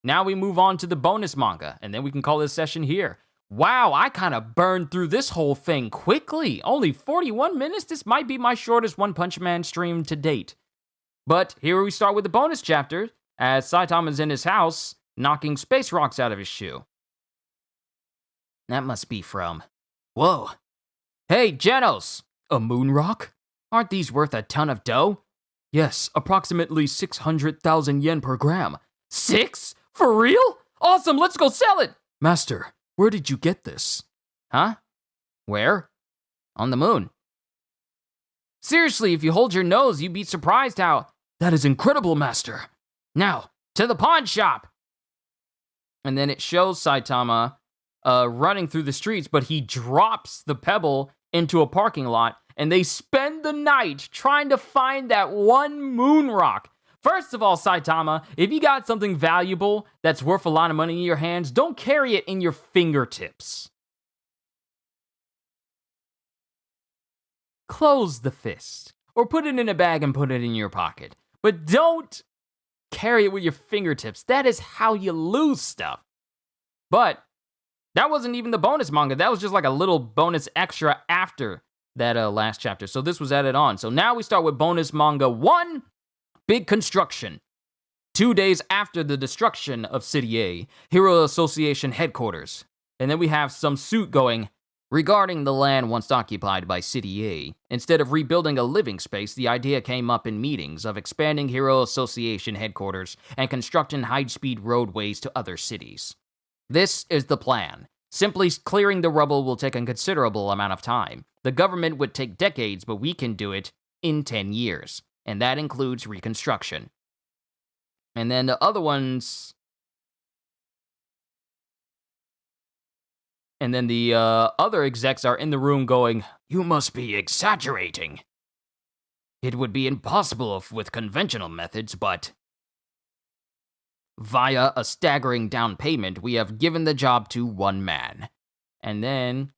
the bonus manga, and then we can call this session here. Wow, I kind of burned through this whole thing quickly. Only 41 minutes? This might be my shortest One Punch Man stream to date. But here we start with the bonus chapter, as Saitama's in his house, knocking space rocks out of his shoe. That must be from... Whoa. Hey, Genos! A moon rock? Aren't these worth a ton of dough? Yes, approximately 600,000 yen per gram. 6? For real? Awesome, let's go sell it! Master, where did you get this? Huh? Where? On the moon. Seriously, if you hold your nose, you'd be surprised how... That is incredible, Master. Now, to the pawn shop! And then it shows Saitama running through the streets, but he drops the pebble into a parking lot, and they spend the night trying to find that one moon rock. First of all, Saitama, if you got something valuable that's worth a lot of money in your hands, don't carry it in your fingertips. Close the fist, or put it in a bag and put it in your pocket. But don't carry it with your fingertips. That is how you lose stuff. But that wasn't even the bonus manga. That was just like a little bonus extra after that last chapter. So this was added on. So now we start with bonus manga 1, Big Construction. 2 days after the destruction of City A, Hero Association headquarters. And then we have some suit going, regarding the land once occupied by City A. Instead of rebuilding a living space, the idea came up in meetings of expanding Hero Association headquarters and constructing high-speed roadways to other cities. This is the plan. Simply clearing the rubble will take a considerable amount of time. The government would take decades, but we can do it in 10 years. And that includes reconstruction. And then the other ones... And then the other execs are in the room going, "You must be exaggerating. It would be impossible with conventional methods, but via a staggering down payment, we have given the job to one man." And then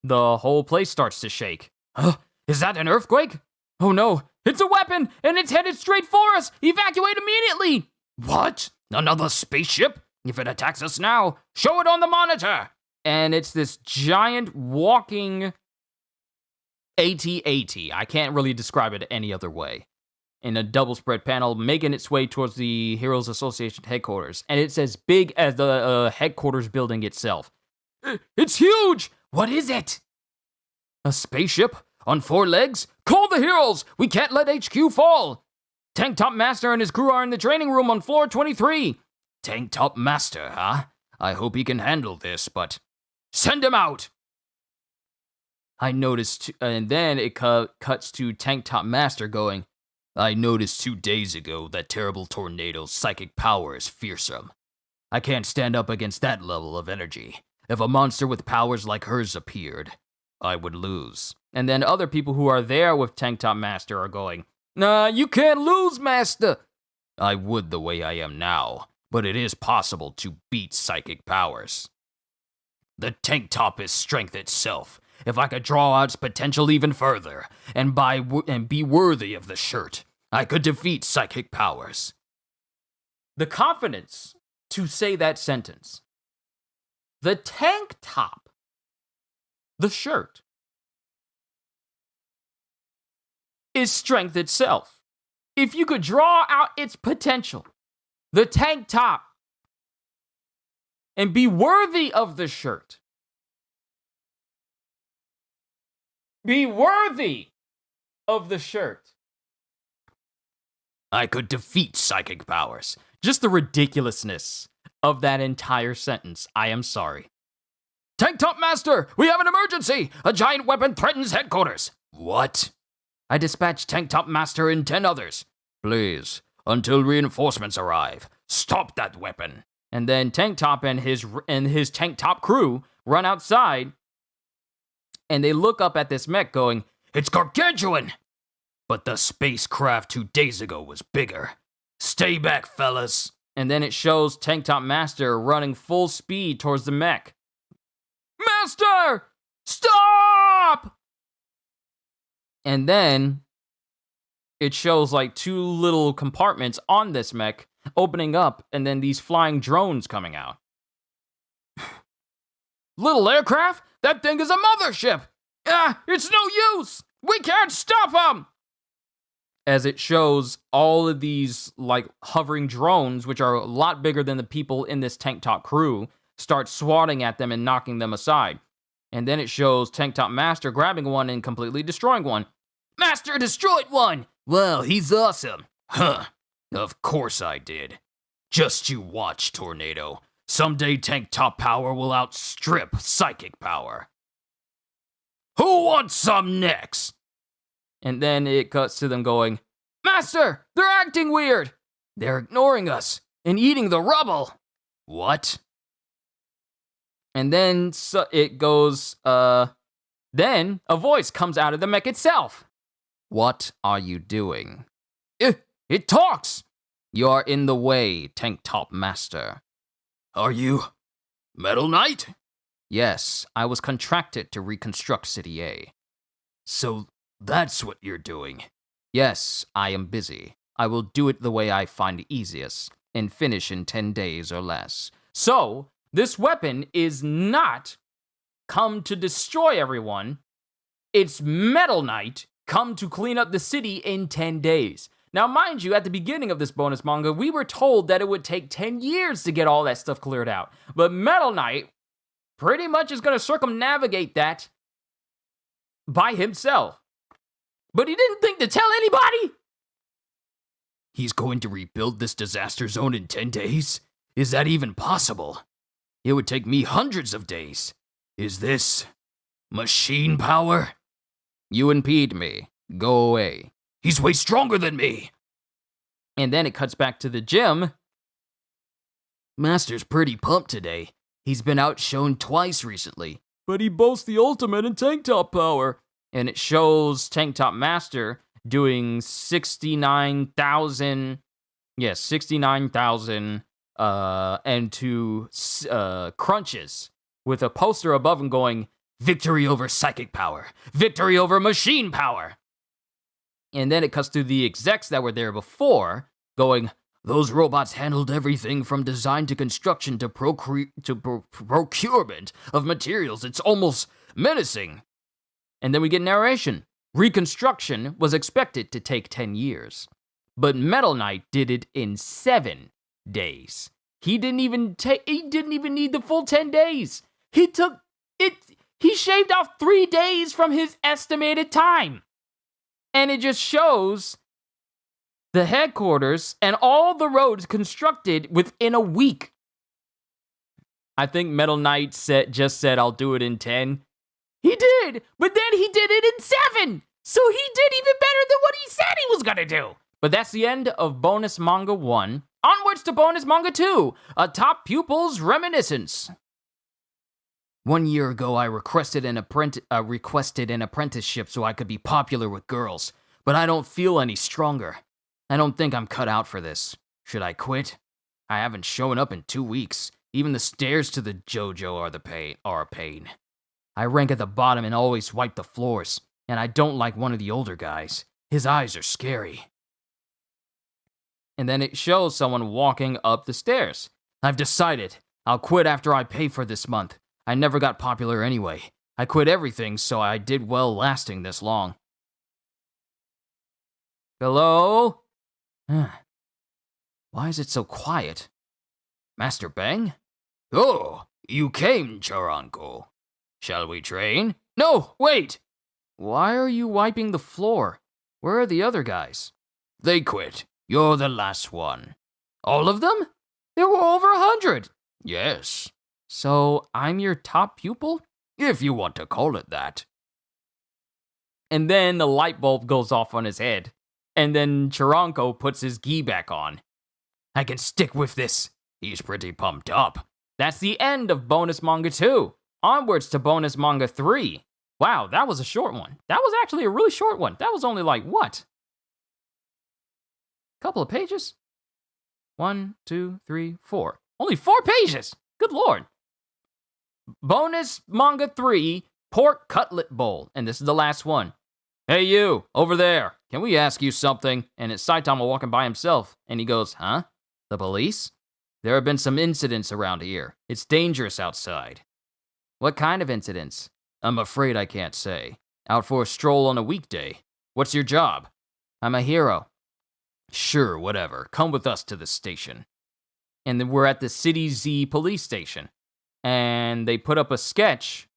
the whole place starts to shake. Huh? Is that an earthquake? Oh no, it's a weapon, and it's headed straight for us! Evacuate immediately! What? Another spaceship? If it attacks us now, show it on the monitor! And it's this giant walking AT-AT. I can't really describe it any other way. In a double spread panel, making its way towards the Heroes Association headquarters. And it's as big as the headquarters building itself. It's huge! What is it? A spaceship? On 4 legs? Call the heroes! We can't let HQ fall! Tank Top Master and his crew are in the training room on floor 23. Tank Top Master, huh? I hope he can handle this, but... Send him out! I noticed, and then it cuts to Tank Top Master going, I noticed 2 days ago that terrible tornado's psychic power is fearsome. I can't stand up against that level of energy. If a monster with powers like hers appeared, I would lose. And then other people who are there with Tank Top Master are going, Nah, you can't lose, Master! I would the way I am now, but it is possible to beat psychic powers. The tank top is strength itself. If I could draw out its potential even further, and be worthy of the shirt, I could defeat psychic powers. The confidence to say that sentence. The tank top. The shirt. Is strength itself. If you could draw out its potential, the tank top and be worthy of the shirt. Be worthy of the shirt. I could defeat psychic powers. Just the ridiculousness of that entire sentence. I am sorry. Tank Top Master, we have an emergency! A giant weapon threatens headquarters. What? I dispatched Tank Top Master and 10 others. Please, until reinforcements arrive, stop that weapon. And then Tank Top and his Tank Top crew run outside, and they look up at this mech going, "It's gargantuan! But the spacecraft 2 days ago was bigger. Stay back, fellas." And then it shows Tank Top Master running full speed towards the mech. Master! Stop! And then it shows like 2 little compartments on this mech opening up, and then these flying drones coming out. Little aircraft? That thing is a mothership! It's no use! We can't stop them! As it shows all of these like hovering drones, which are a lot bigger than the people in this Tank Top crew, start swatting at them and knocking them aside. And then it shows Tank Top Master grabbing one and completely destroying one. Master destroyed one! Well, he's awesome. Huh. Of course I did. Just you watch, Tornado. Someday Tank Top power will outstrip psychic power. Who wants some next? And then it cuts to them going, Master, they're acting weird. They're ignoring us and eating the rubble. What? And then it goes, then a voice comes out of the mech itself. What are you doing? It talks. You're in the way, Tank Top Master. Are you Metal Knight? Yes, I was contracted to reconstruct City A. So that's what you're doing. Yes, I am busy. I will do it the way I find easiest and finish in 10 days or less. So, this weapon is not come to destroy everyone. It's Metal Knight come to clean up the city in 10 days. Now, mind you, at the beginning of this bonus manga, we were told that it would take 10 years to get all that stuff cleared out. But Metal Knight pretty much is going to circumnavigate that by himself. But he didn't think to tell anybody. He's going to rebuild this disaster zone in 10 days? Is that even possible? It would take me hundreds of days. Is this machine power? You impede me. Go away. He's way stronger than me. And then it cuts back to the gym. Master's pretty pumped today. He's been outshone twice recently. But he boasts the ultimate in tank top power. And it shows Tank Top Master doing 69,000. Yes, 69,000 and 2 crunches with a poster above him going, "Victory over psychic power. Victory over machine power." And then it cuts to the execs that were there before going, "Those robots handled everything from design to construction to procurement of materials. It's almost menacing." And then we get narration. Reconstruction was expected to take 10 years. But Metal Knight did it in 7 days. He didn't even need the full 10 days. He shaved off 3 days from his estimated time. And it just shows the headquarters and all the roads constructed within a week. I think Metal Knight just said, "I'll do it in 10. He did, but then he did it in 7. So he did even better than what he said he was gonna do. But that's the end of Bonus Manga 1. Onwards to Bonus Manga 2, A Top Pupil's Reminiscence. 1 year ago, I requested an apprenticeship so I could be popular with girls, but I don't feel any stronger. I don't think I'm cut out for this. Should I quit? I haven't shown up in 2 weeks. Even the stairs to the JoJo are a pain. I rank at the bottom and always wipe the floors, and I don't like one of the older guys. His eyes are scary." And then it shows someone walking up the stairs. "I've decided. I'll quit after I pay for this month. I never got popular anyway. I quit everything, so I did well lasting this long." Hello? Why is it so quiet? Master Bang? Oh, you came, Charanko. Shall we train? No, wait! Why are you wiping the floor? Where are the other guys? They quit. You're the last one. All of them? There were over 100. Yes. So I'm your top pupil? If you want to call it that. And then the light bulb goes off on his head. And then Charanko puts his gi back on. I can stick with this. He's pretty pumped up. That's the end of bonus manga 2. Onwards to bonus manga 3. Wow, that was a short one. That was actually a really short one. That was only like, what? Couple of pages? 1, 2, 3, 4. Only 4 pages! Good lord. Bonus manga 3, Pork Cutlet Bowl. And this is the last one. Hey you, over there. Can we ask you something? And it's Saitama walking by himself. And he goes, huh? The police? There have been some incidents around here. It's dangerous outside. What kind of incidents? I'm afraid I can't say. Out for a stroll on a weekday. What's your job? I'm a hero. Sure, whatever. Come with us to the station. And then we're at the City Z police station. And they put up a sketch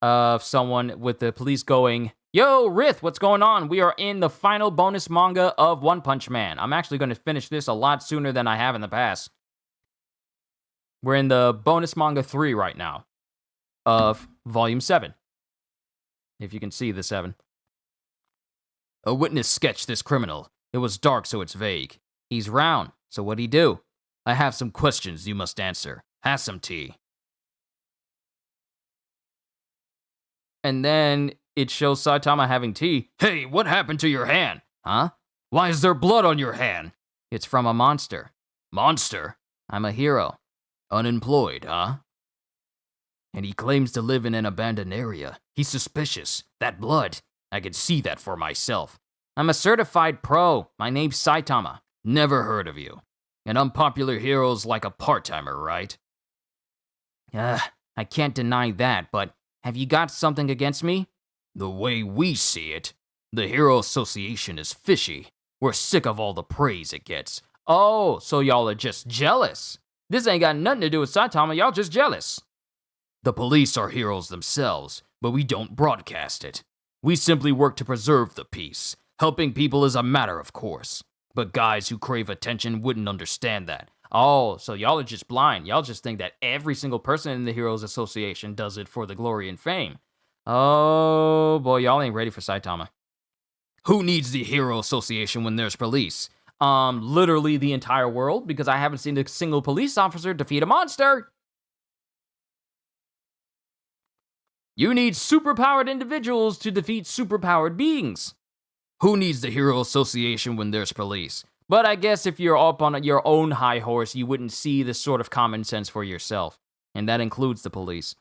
of someone with the police going, Yo, Rith, what's going on? We are in the final bonus manga of One Punch Man. I'm actually going to finish this a lot sooner than I have in the past. We're in the bonus manga 3 right now of volume 7. If you can see the 7. A witness sketched this criminal. It was dark, so it's vague. He's round, so what'd he do? I have some questions you must answer. Have some tea. And then it shows Saitama having tea. Hey, what happened to your hand? Huh? Why is there blood on your hand? It's from a monster. Monster? I'm a hero. Unemployed, huh? And he claims to live in an abandoned area. He's suspicious. That blood, I could see that for myself. I'm a certified pro. My name's Saitama. Never heard of you. An unpopular hero's like a part-timer, right? I can't deny that, but have you got something against me? The way we see it, the Hero Association is fishy. We're sick of all the praise it gets. Oh, so y'all are just jealous. This ain't got nothing to do with Saitama, y'all just jealous. The police are heroes themselves, but we don't broadcast it. We simply work to preserve the peace. Helping people is a matter of course. But guys who crave attention wouldn't understand that. Oh, so y'all are just blind. Y'all just think that every single person in the Heroes Association does it for the glory and fame. Oh, boy, y'all ain't ready for Saitama. Who needs the Hero Association when there's police? Literally the entire world, because I haven't seen a single police officer defeat a monster. You need superpowered individuals to defeat superpowered beings. Who needs the Hero Association when there's police? But I guess if you're up on your own high horse, you wouldn't see this sort of common sense for yourself. And that includes the police.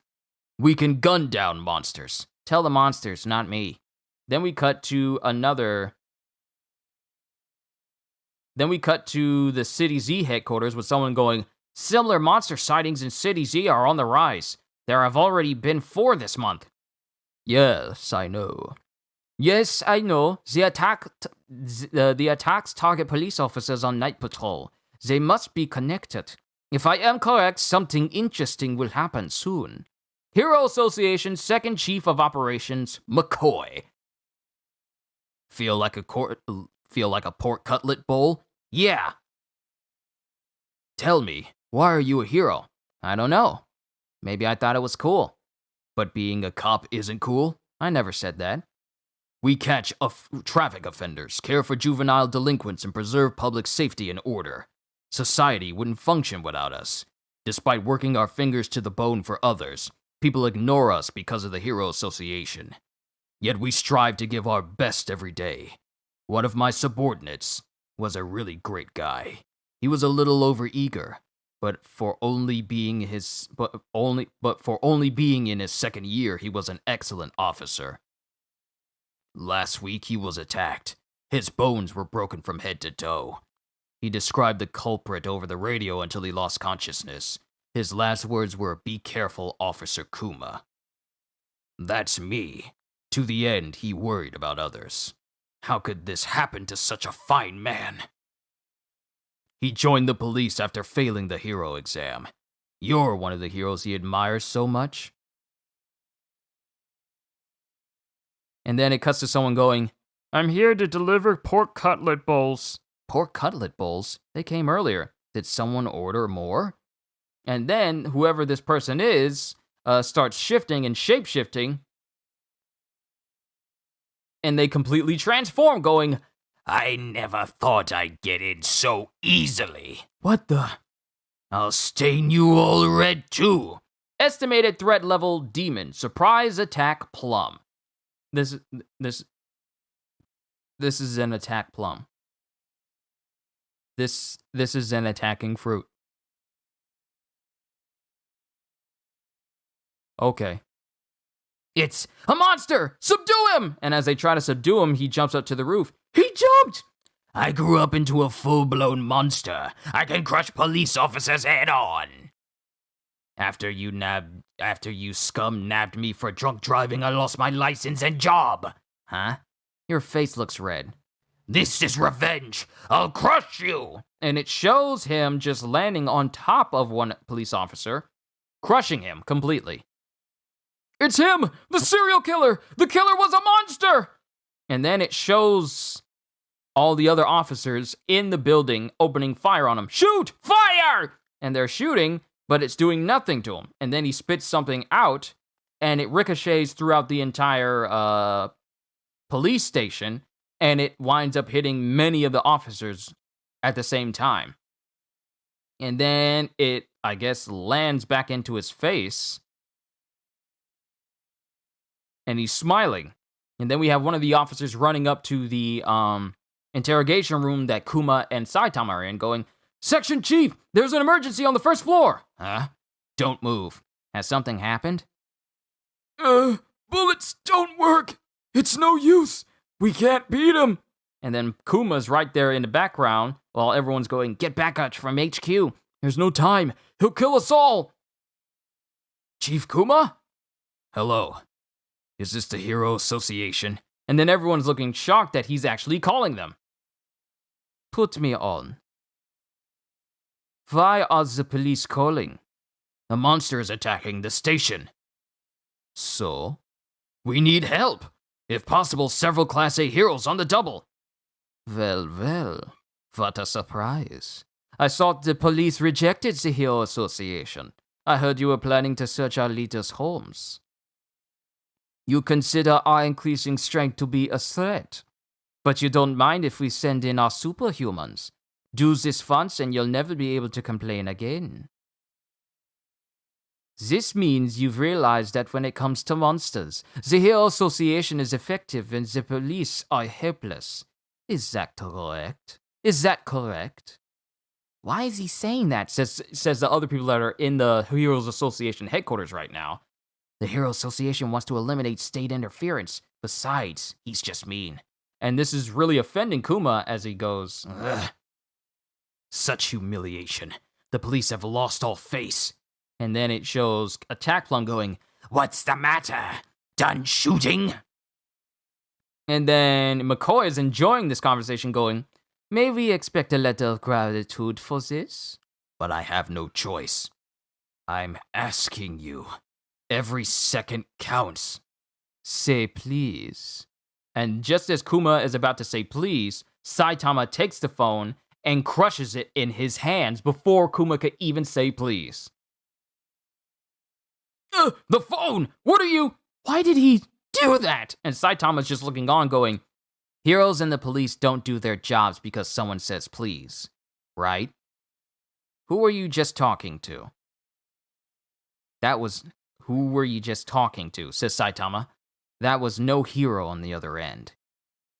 We can gun down monsters. Tell the monsters, not me. Then we cut to the City Z headquarters with someone going, similar monster sightings in City Z are on the rise. There have already been 4 this month. Yes, I know. Yes, I know. The attacks target police officers on night patrol. They must be connected. If I am correct, something interesting will happen soon. Hero Association Second Chief of Operations, McCoy. Feel like a pork cutlet bowl? Yeah. Tell me, why are you a hero? I don't know. Maybe I thought it was cool. But being a cop isn't cool? I never said that. We catch traffic offenders, care for juvenile delinquents, and preserve public safety and order. Society wouldn't function without us. Despite working our fingers to the bone for others, people ignore us because of the Hero Association. Yet we strive to give our best every day. One of my subordinates was a really great guy. He was a little overeager, but for only being in his second year, he was an excellent officer. Last week, he was attacked. His bones were broken from head to toe. He described the culprit over the radio until he lost consciousness. His last words were, "Be careful, Officer Kuma." That's me. To the end, he worried about others. How could this happen to such a fine man? He joined the police after failing the hero exam. You're one of the heroes he admires so much. And then it cuts to someone going, I'm here to deliver pork cutlet bowls. Pork cutlet bowls? They came earlier. Did someone order more? And then whoever this person is starts shifting and shape-shifting. And they completely transform, going, I never thought I'd get in so easily. what the? I'll stain you all red too. Estimated threat level demon. Surprise attack plum. This is an attack plum. This is an attacking fruit. Okay. It's a monster! Subdue him! And as they try to subdue him, he jumps up to the roof. He jumped! I grew up into a full-blown monster. I can crush police officers head on. After you scum nabbed me for drunk driving, I lost my license and job. Huh? Your face looks red. This is revenge. I'll crush you. And it shows him just landing on top of one police officer, crushing him completely. It's him! The serial killer! The killer was a monster! And then it shows all the other officers in the building opening fire on him. Shoot! Fire! And they're shooting, but it's doing nothing to him. And then he spits something out, and it ricochets throughout the entire police station, and it winds up hitting many of the officers at the same time. And then it, I guess, lands back into his face, and he's smiling. And then we have one of the officers running up to the interrogation room that Kuma and Saitama are in, going, Section Chief, there's an emergency on the first floor. Huh? Don't move. Has something happened? Bullets don't work. It's no use. We can't beat him. And then Kuma's right there in the background while everyone's going, get back up from HQ. There's no time. He'll kill us all. Chief Kuma? Hello. Is this the Hero Association? And then everyone's looking shocked that he's actually calling them. Put me on. Why are the police calling? A monster is attacking the station. So? We need help. If possible, several Class A heroes on the double. Well, what a surprise. I thought the police rejected the Hero Association. I heard you were planning to search our leaders' homes. You consider our increasing strength to be a threat. But you don't mind if we send in our superhumans. Do this once and you'll never be able to complain again. This means you've realized that when it comes to monsters, the Hero Association is effective and the police are helpless. Is that correct? Is that correct? Why is he saying that? Says the other people that are in the Heroes Association headquarters right now. The Hero Association wants to eliminate state interference. Besides, he's just mean. And this is really offending Kuma as he goes, ugh. Such humiliation. The police have lost all face. And then it shows Attack Plum going, What's the matter? Done shooting? And then McCoy is enjoying this conversation going, may we expect a letter of gratitude for this? But I have no choice. I'm asking you. Every second counts. Say please. And just as Kuma is about to say please, Saitama takes the phone and crushes it in his hands before Kuma could even say please. The phone! What are you? Why did he do that? And Saitama's just looking on going, heroes and the police don't do their jobs because someone says please, right? Who were you just talking to? Who were you just talking to, says Saitama. That was no hero on the other end.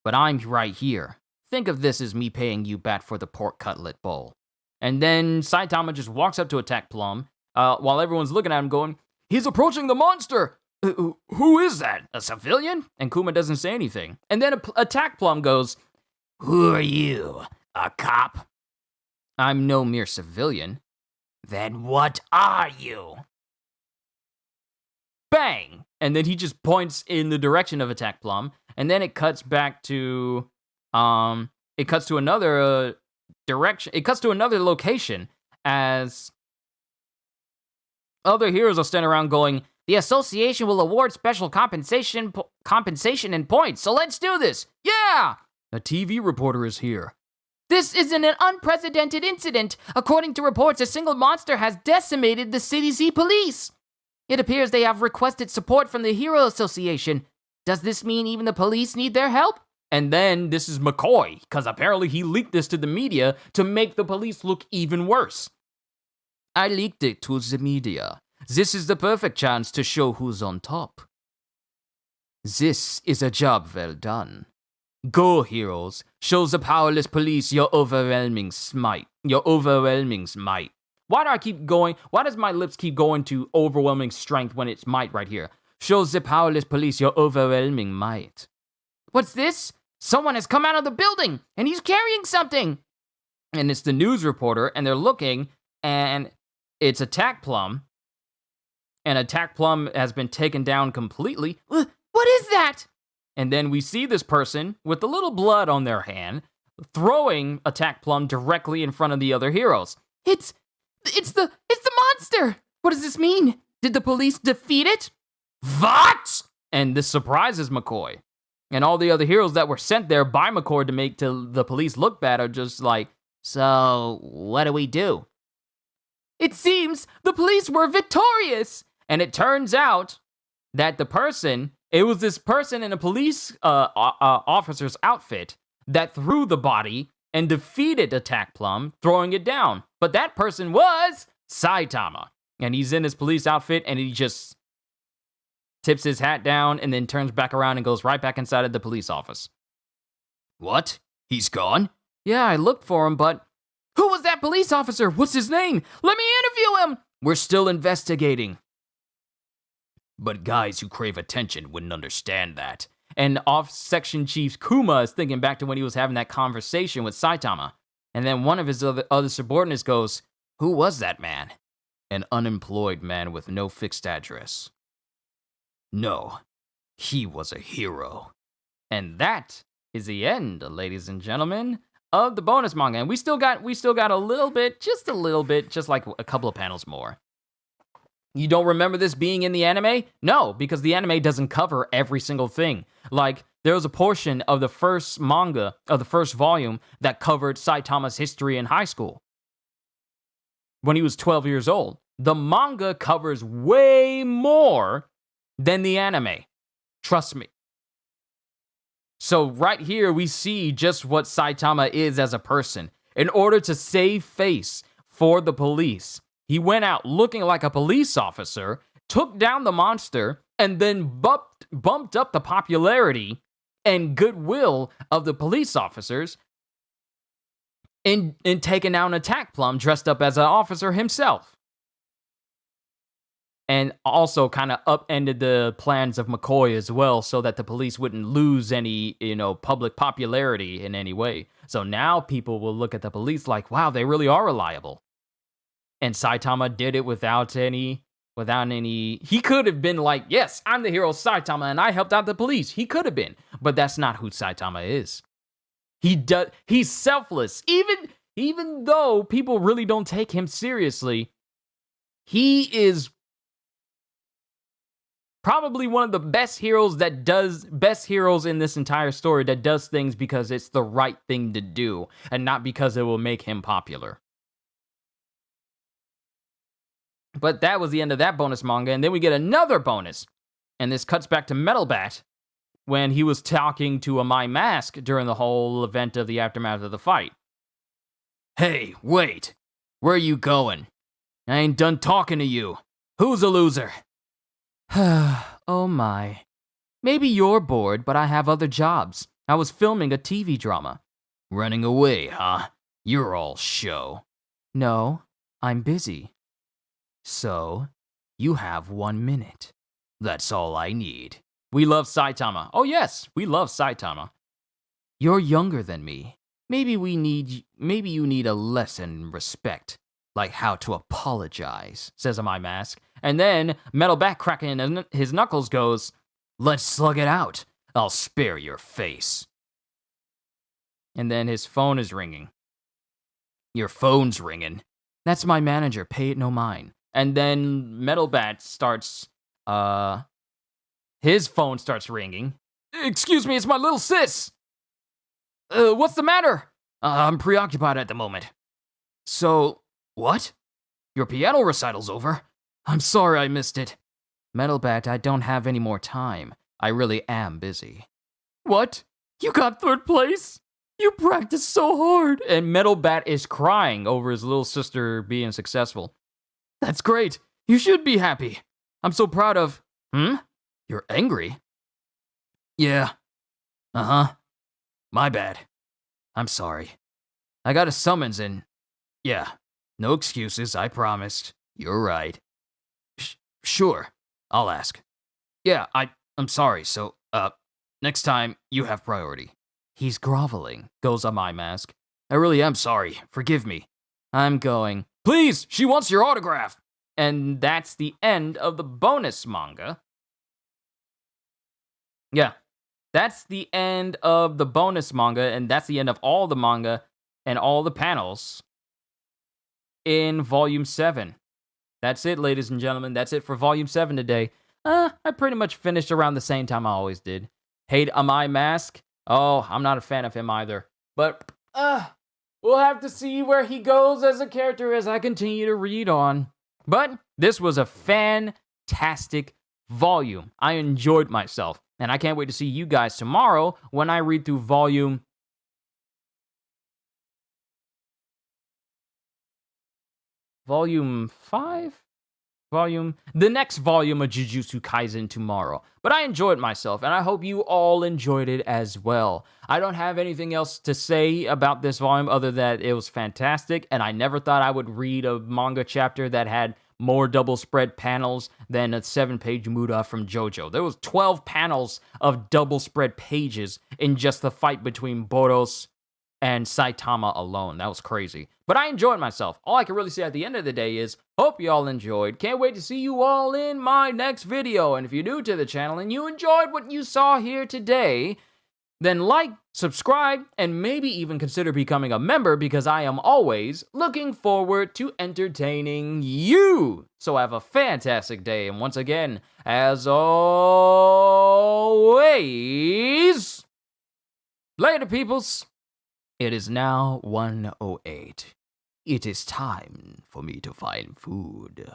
But I'm right here. Think of this as me paying you back for the pork cutlet bowl. And then Saitama just walks up to Attack Plum, while everyone's looking at him going, he's approaching the monster! Who is that? A civilian? And Kuma doesn't say anything. And then Attack Plum goes, Who are you? A cop? I'm no mere civilian. Then what are you? Bang! And then he just points in the direction of Attack Plum, and then it cuts back to, another direction. It cuts to another location as other heroes are standing around going, the association will award special compensation and points, so let's do this. Yeah! A TV reporter is here. This is an unprecedented incident. According to reports, a single monster has decimated the city's police. It appears they have requested support from the Hero Association. Does this mean even the police need their help? And then this is McCoy, because apparently he leaked this to the media to make the police look even worse. I leaked it to the media. This is the perfect chance to show who's on top. This is a job well done. Go, heroes. Show the powerless police your overwhelming might. Your overwhelming might. Why do I keep going? Why does my lips keep going to overwhelming strength when it's might right here? Show the powerless police your overwhelming might. What's this? Someone has come out of the building, and he's carrying something. And it's the news reporter, and they're looking, and it's Attack Plum. And Attack Plum has been taken down completely. What is that? And then we see this person with a little blood on their hand throwing Attack Plum directly in front of the other heroes. It's the monster. What does this mean? Did the police defeat it? What? And this surprises McCoy. And all the other heroes that were sent there by McCoy to make the police look bad are just like, so what do we do? It seems the police were victorious. And it turns out that it was this person in a police officer's outfit that threw the body and defeated Attack Plum, throwing it down. But that person was Saitama. And he's in his police outfit, and he just tips his hat down and then turns back around and goes right back inside of the police office. What? He's gone? Yeah, I looked for him, but who was that police officer? What's his name? Let me interview him. We're still investigating. But guys who crave attention wouldn't understand that. And off-section Chief Kuma is thinking back to when he was having that conversation with Saitama. And then one of his other subordinates goes, who was that man? An unemployed man with no fixed address. No, he was a hero. And that is the end, ladies and gentlemen, of the bonus manga. And we still got a little bit, just like a couple of panels more. You don't remember this being in the anime? No, because the anime doesn't cover every single thing. Like, there was a portion of the first manga, of the first volume, that covered Saitama's history in high school. When he was 12 years old. The manga covers way more than the anime. Trust me. So right here, we see just what Saitama is as a person. In order to save face for the police, he went out looking like a police officer, took down the monster, and then bumped up the popularity and goodwill of the police officers in taking down Attack Plum dressed up as an officer himself. And also kind of upended the plans of McCoy as well so that the police wouldn't lose any, public popularity in any way. So now people will look at the police like, wow, they really are reliable. And Saitama did it without any, he could have been like, yes, I'm the hero Saitama and I helped out the police. He could have been, but that's not who Saitama is. He's selfless. Even though people really don't take him seriously, he is probably one of the best heroes in this entire story that does things because it's the right thing to do and not because it will make him popular. But that was the end of that bonus manga, and then we get another bonus. And this cuts back to Metal Bat when he was talking to a My Mask during the whole event of the aftermath of the fight. Hey, wait. Where are you going? I ain't done talking to you. Who's a loser? Oh my. Maybe you're bored, but I have other jobs. I was filming a TV drama. Running away, huh? You're all show. No, I'm busy. So, you have 1 minute. That's all I need. We love Saitama. Oh yes, we love Saitama. You're younger than me. Maybe you need a lesson in respect, like how to apologize, says My Mask. And then Metal Bat cracking his knuckles goes, let's slug it out. I'll spare your face. And then his phone is ringing. Your phone's ringing. That's my manager, pay it no mind. And then Metalbat starts, his phone starts ringing. Excuse me, it's my little sis. What's the matter? I'm preoccupied at the moment. So, what? Your piano recital's over? I'm sorry I missed it. Metalbat, I don't have any more time. I really am busy. What? You got third place? You practiced so hard. And Metalbat is crying over his little sister being successful. That's great. You should be happy. I'm so proud of... You're angry? Yeah. Uh-huh. My bad. I'm sorry. I got a summons and... Yeah. No excuses, I promised. You're right. Sure. I'll ask. Yeah, I'm sorry, so, next time, you have priority. He's groveling, goes on my mask. I really am sorry. Forgive me. I'm going. Please, she wants your autograph. And that's the end of the bonus manga. Yeah, that's the end of the bonus manga, and that's the end of all the manga and all the panels in Volume 7. That's it, ladies and gentlemen. That's it for Volume 7 today. I pretty much finished around the same time I always did. Hate Amai Mask? Oh, I'm not a fan of him either. But, we'll have to see where he goes as a character as I continue to read on. But this was a fantastic volume. I enjoyed myself. And I can't wait to see you guys tomorrow when I read through Volume 5? The next volume of Jujutsu Kaisen tomorrow. But I enjoyed myself, and I hope you all enjoyed it as well. I don't have anything else to say about this volume other than it was fantastic, and I never thought I would read a manga chapter that had more double spread panels than a 7-page Muda from JoJo. There was 12 panels of double spread pages in just the fight between Boros and Saitama alone. That was crazy. But I enjoyed myself. All I can really say at the end of the day is, hope you all enjoyed. Can't wait to see you all in my next video. And if you're new to the channel and you enjoyed what you saw here today, then like, subscribe, and maybe even consider becoming a member because I am always looking forward to entertaining you. So have a fantastic day. And once again, as always, later, peoples. It is now 1:08. It is time for me to find food.